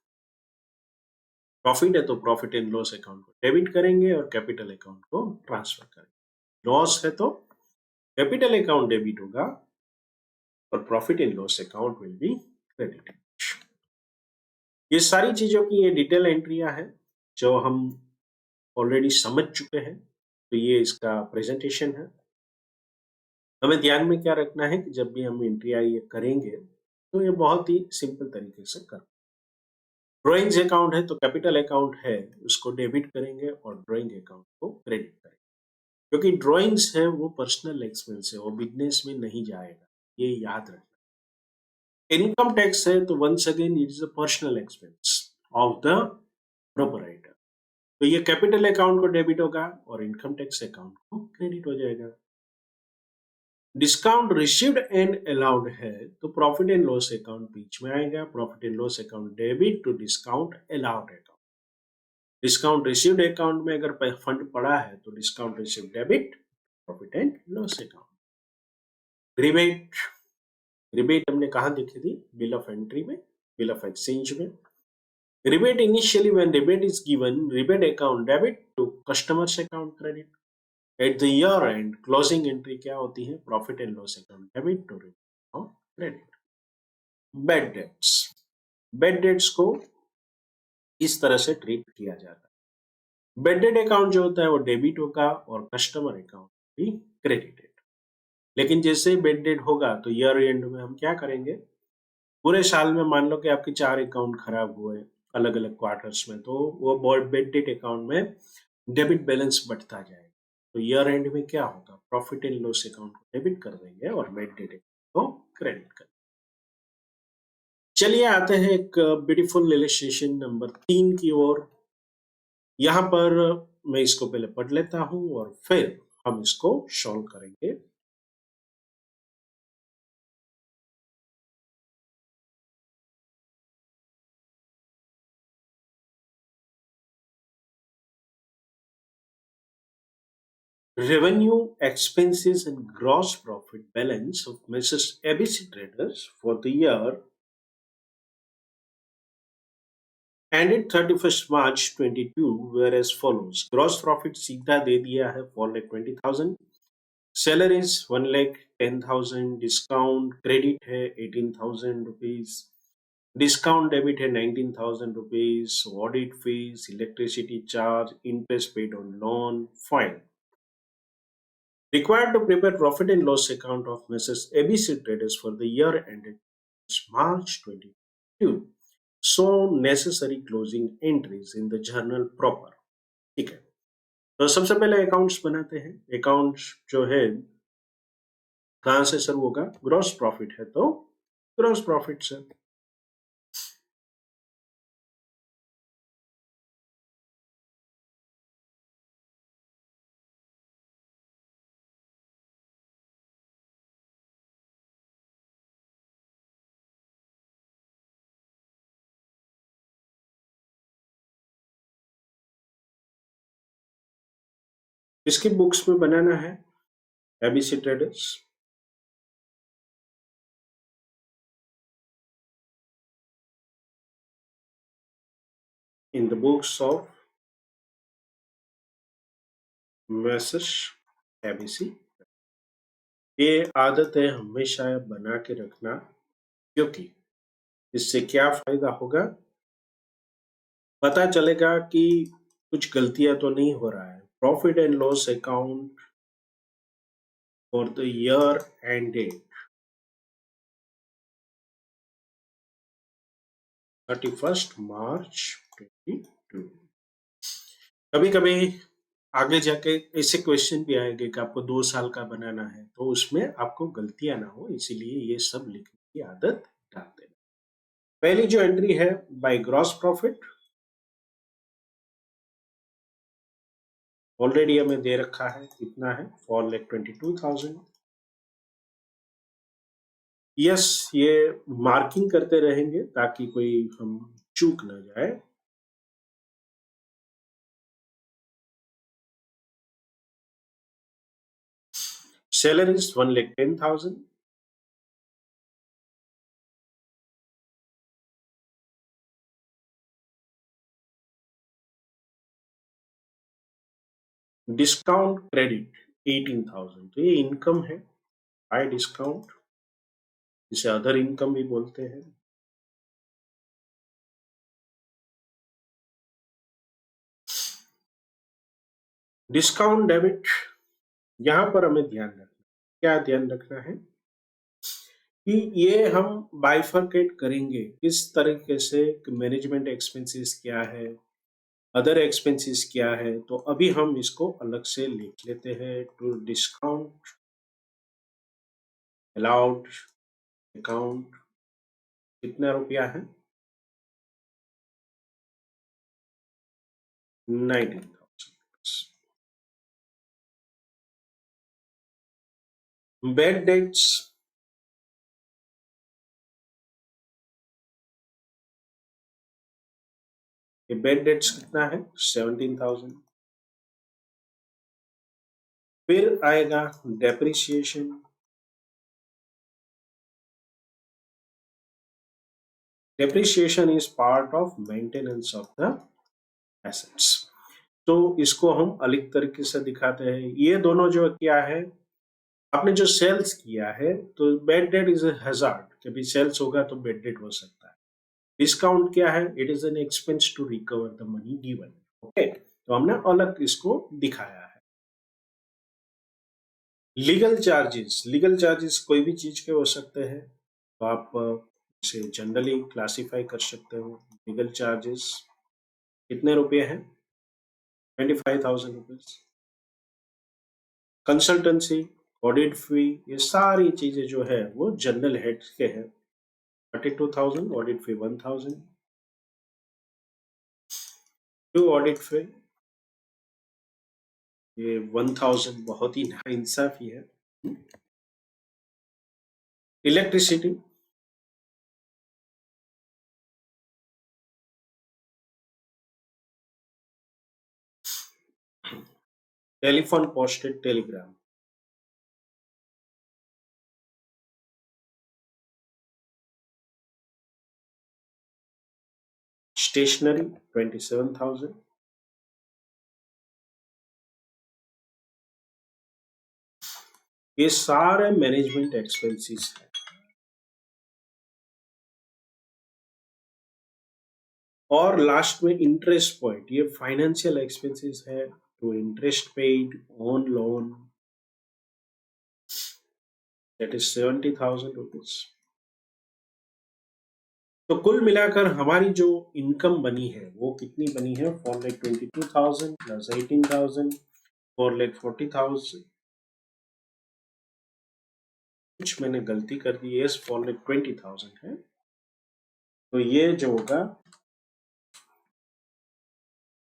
profit है तो profit and loss account को debit करेंगे और capital account को transfer करेंगे। Loss है तो capital account debit होगा और profit and loss account will be credited. ये सारी चीजों की ये डिटेल एंट्रियां हैं जो हम ऑलरेडी समझ चुके हैं। तो ये इसका प्रेजेंटेशन है। हमें ध्यान में क्या रखना है कि जब भी हम एंट्रियां ये करेंगे तो ये बहुत ही सिंपल तरीके से कर। ड्रॉइंग्स अकाउंट है तो कैपिटल अकाउंट है उसको डेबिट करेंगे और ड्रॉइंग अकाउंट को क्रेडिट करेंगे, क्योंकि ड्रॉइंग्स है वो पर्सनल एक्सपेंस है, वो बिजनेस में नहीं जाएगा, ये याद रखना। इनकम टैक्स है तो once again it is a personal expense of the proprietor, तो ये कैपिटल अकाउंट को डेबिट होगा और इनकम टैक्स अकाउंट को क्रेडिट हो जाएगा। डिस्काउंट रिसीव्ड एंड अलाउड है तो प्रॉफिट एंड लॉस अकाउंट बीच में आएगा, profit and loss account debit to discount allowed account. Discount received account में अगर फंड पड़ा है तो discount received debit profit and loss account. Rebate, rebate हमने कहा देखी थी? बिल ऑफ एंट्री में, बिल ऑफ एक्सचेंज में। Rebate initially when rebate is given, rebate account debit to customers account credit. At the year end closing entry क्या होती है? Profit and loss account debit to credit. Bad debts, bad debts को इस तरह से treat किया जाता है। बैड डेट अकाउंट जो होता है वो डेबिट होगा और कस्टमर अकाउंट भी क्रेडिटेड। लेकिन जैसे ही बैड डेट होगा तो ईयर एंड में हम क्या करेंगे? पूरे साल में मान लो कि आपके 4 अकाउंट खराब हुए अलग अलग क्वार्टर्स में, तो वो बैड डेट अकाउंट में डेबिट बैलेंस बढ़ता जाएगा। तो ईयर एंड में क्या होगा? प्रॉफिट एंड लॉस अकाउंट को डेबिट कर देंगे और बैड डेट को क्रेडिट कर। चलिए आते हैं एक ब्यूटीफुल इलस्ट्रेशन नंबर 3 की ओर। यहाँ पर मैं इसको पहले पढ़ लेता हूँ और फिर हम इसको सॉल्व करेंगे। Revenue, expenses and gross profit balance of Mrs. ABC Traders for the year ended 31st March 22 were as follows. Gross profit सीधा दे दिया है 4,20,000, salaries 1,10,000, डिस्काउंट क्रेडिट है 18,000 रुपीज, डिस्काउंट डेबिट है 19,000 rupees, audit fees, electricity charge, interest paid on loan, fine. Required to prepare profit and loss account of Mrs. ABC Traders for the year ended March 2022. So necessary closing entries in the journal proper। ठीक है, तो सबसे पहले accounts बनाते हैं। Accounts जो है कहां से शुरू होगा? ग्रॉस प्रॉफिट है तो ग्रॉस प्रॉफिट से। इसकी बुक्स में बनाना है ABC traders. In the books of message ABC. ये आदत है हमेशा बना के रखना, क्योंकि इससे क्या फायदा होगा, पता चलेगा कि कुछ गलतियां तो नहीं हो रहा है। Profit and loss account for the year ended 31 मार्च 22। कभी कभी आगे जाके ऐसे क्वेश्चन भी आएंगे कि आपको 2 साल का बनाना है, तो उसमें आपको गलतियां ना हो, इसीलिए ये सब लिखने की आदत डालते हैं। पहली जो एंट्री है, बाय ग्रॉस प्रॉफिट, ऑलरेडी हमें दे रखा है, कितना है, 4,22,000। यस, ये मार्किंग करते रहेंगे ताकि कोई हम चूक ना जाए। Salary is 1,10,000। डिस्काउंट क्रेडिट 18,000, तो ये इनकम है, बाय डिस्काउंट, इसे अदर इनकम भी बोलते हैं। डिस्काउंट डेबिट, यहां पर हमें ध्यान रखना, क्या ध्यान रखना है कि ये हम बाइफरकेट करेंगे किस तरीके से, मैनेजमेंट एक्सपेंसेस क्या है, अदर एक्सपेंसेस क्या है, तो अभी हम इसको अलग से लिख लेते हैं। टू डिस्काउंट अलाउड अकाउंट कितना रुपया है, 19,000। बैड डेट्स, ये बैड डेट्स कितना है, 17,000। फिर आएगा depreciation, depreciation is part of maintenance of the assets, तो इसको हम अलग तरीके से दिखाते हैं। ये दोनों जो क्या है, आपने जो सेल्स किया है, तो bad debt is a hazard, कभी सेल्स होगा तो बैड डेट हो सकता है। डिस्काउंट क्या है, it is an expense to recover the money given. Okay, तो हमने अलग इसको दिखाया है। लीगल चार्जेस, लीगल चार्जेस कोई भी चीज के हो सकते हैं, तो आप इसे जनरली क्लासिफाई कर सकते हो। लीगल चार्जेस कितने रुपए हैं, 25,000 रुपीज। कंसल्टेंसी, ऑडिट फी, ये सारी चीजें जो है वो जनरल हेड के हैं। 32,000, audit fee 1,000। To audit fee, ये 1,000 बहुत ही नाइंसाफी है। Electricity, telephone, posted telegram, stationery 27,000। ये सारे मैनेजमेंट एक्सपेंसेस है। और लास्ट में इंटरेस्ट पॉइंट, ये फाइनेंशियल एक्सपेंसेस है, to interest paid on loan, that is 70,000 rupees. तो कुल मिलाकर हमारी जो इनकम बनी है वो कितनी बनी है, 4,22,000 प्लस 18,000, 4,40,000। कुछ मैंने गलती कर दी, यस 4,20,000 है, तो ये जो होगा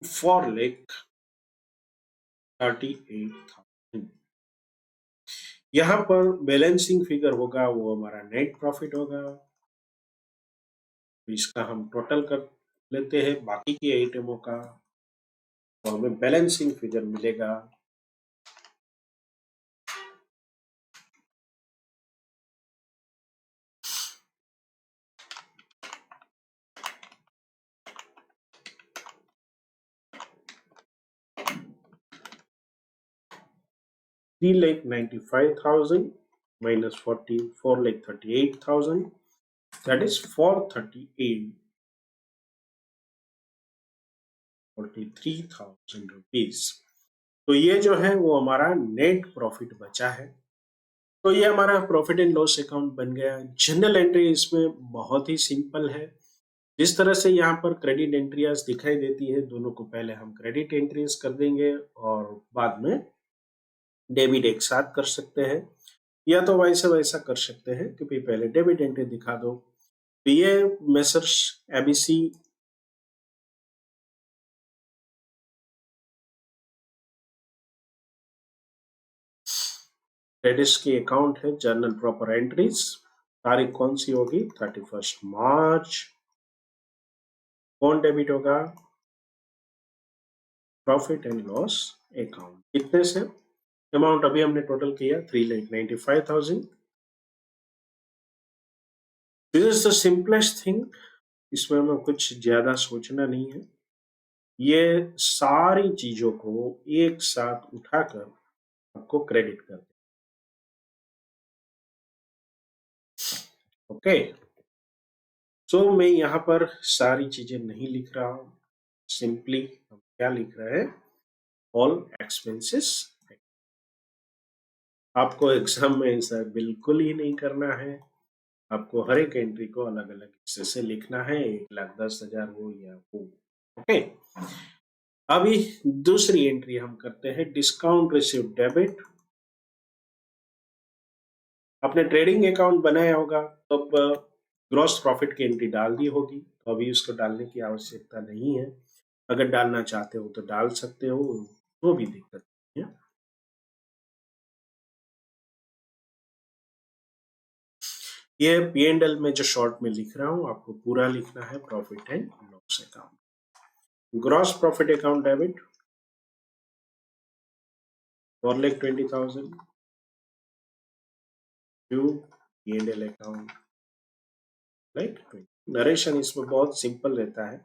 4,38,000। यहाँ पर बैलेंसिंग फिगर होगा वो हमारा नेट प्रॉफिट होगा, तो इसका हम टोटल कर लेते हैं बाकी के आइटमों का, तो हमें बैलेंसिंग फिगर मिलेगा 3,95,000 minus 4,38,000, that is 438 43,000 रुपीज। तो ये जो है वो हमारा नेट प्रॉफिट बचा है। तो ये हमारा प्रॉफिट एंड लॉस अकाउंट बन गया। जनरल एंट्री इसमें बहुत ही सिंपल है। जिस तरह से यहाँ पर क्रेडिट एंट्रीज दिखाई देती है, दोनों को पहले हम क्रेडिट एंट्रीज कर देंगे और बाद में डेबिट एक साथ कर सकते हैं, या तो वैसा वैसा कर सकते हैं कि भाई पहले डेबिट एंट्री दिखा दो। तो ये मेसर्स एबीसी क्रेडिट्स की अकाउंट है, जर्नल प्रॉपर एंट्रीज। तारीख कौन सी होगी? 31 मार्च। कौन डेबिट होगा? Profit and loss account. कितने से? अमाउंट अभी हमने टोटल किया 3,95,000। This is the simplest thing. इसमें हमें कुछ ज्यादा सोचना नहीं है। ये सारी चीजों को एक साथ उठाकर आपको क्रेडिट कर दे। ओके, सो मैं यहाँ पर सारी चीजें नहीं लिख रहा हूं। सिंपली हम क्या लिख रहे हैं? All expenses. आपको एग्जाम में ऐसा बिल्कुल ही नहीं करना है। आपको हर एक एंट्री को अलग अलग हिस्से से लिखना है, 1,10,000 हो या हो। ओके, अभी दूसरी एंट्री हम करते हैं, डिस्काउंट रिसीव डेबिट। आपने ट्रेडिंग अकाउंट बनाया होगा तो ग्रॉस प्रॉफिट की एंट्री डाल दी होगी, तो अभी उसको डालने की आवश्यकता नहीं है। अगर डालना चाहते हो तो डाल सकते हो, वो भी दिक्कत नहीं है। ये P&L में जो शॉर्ट में लिख रहा हूं, आपको पूरा लिखना है। Profit and loss account, gross profit account debit 4,20,000 to P&L account like 20। Narration इसमें बहुत सिंपल रहता है।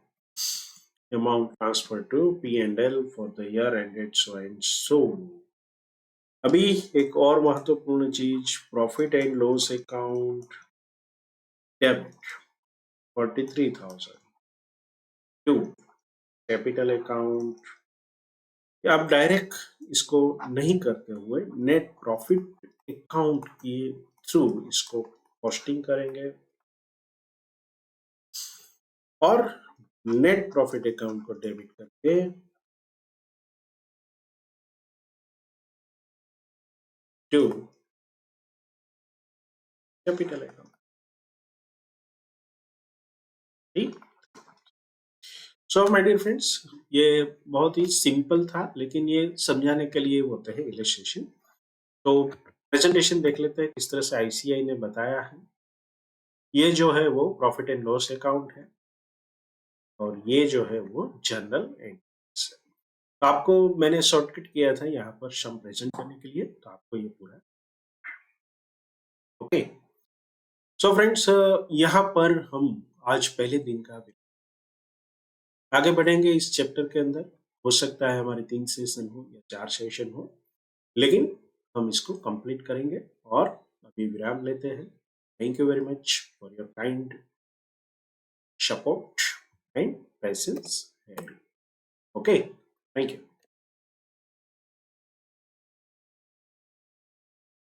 Amount transfer to P&L for the year ended so and so. अभी एक और महत्वपूर्ण चीज, profit and loss account debit 43,000 to capital account. आप डायरेक्ट इसको नहीं करते हुए नेट प्रॉफिट अकाउंट के थ्रू इसको पोस्टिंग करेंगे और नेट प्रॉफिट अकाउंट को डेबिट करके टू कैपिटल अकाउंट। ठीक। सो माय डियर फ्रेंड्स, ये बहुत ही सिंपल था, लेकिन ये समझाने के लिए होते हैं इलस्ट्रेशन। तो प्रेजेंटेशन देख लेते हैं किस तरह से आईसीआई ने बताया है। ये जो है वो प्रॉफिट एंड लॉस अकाउंट है और ये जो है वो जर्नल एंट्रीज है। तो आपको मैंने शॉर्टकट किया था यहाँ पर सम प्रेजेंट करने के लिए, तो आपको ये पूरा। ओके, सो फ्रेंड्स, यहाँ पर हम आज पहले दिन का आगे बढ़ेंगे इस चैप्टर के अंदर। हो सकता है हमारे 3 सेशन हो या 4 सेशन हो, लेकिन हम इसको कंप्लीट करेंगे और अभी विराम लेते हैं। Thank you very much for your kind support and patience. Okay, thank you.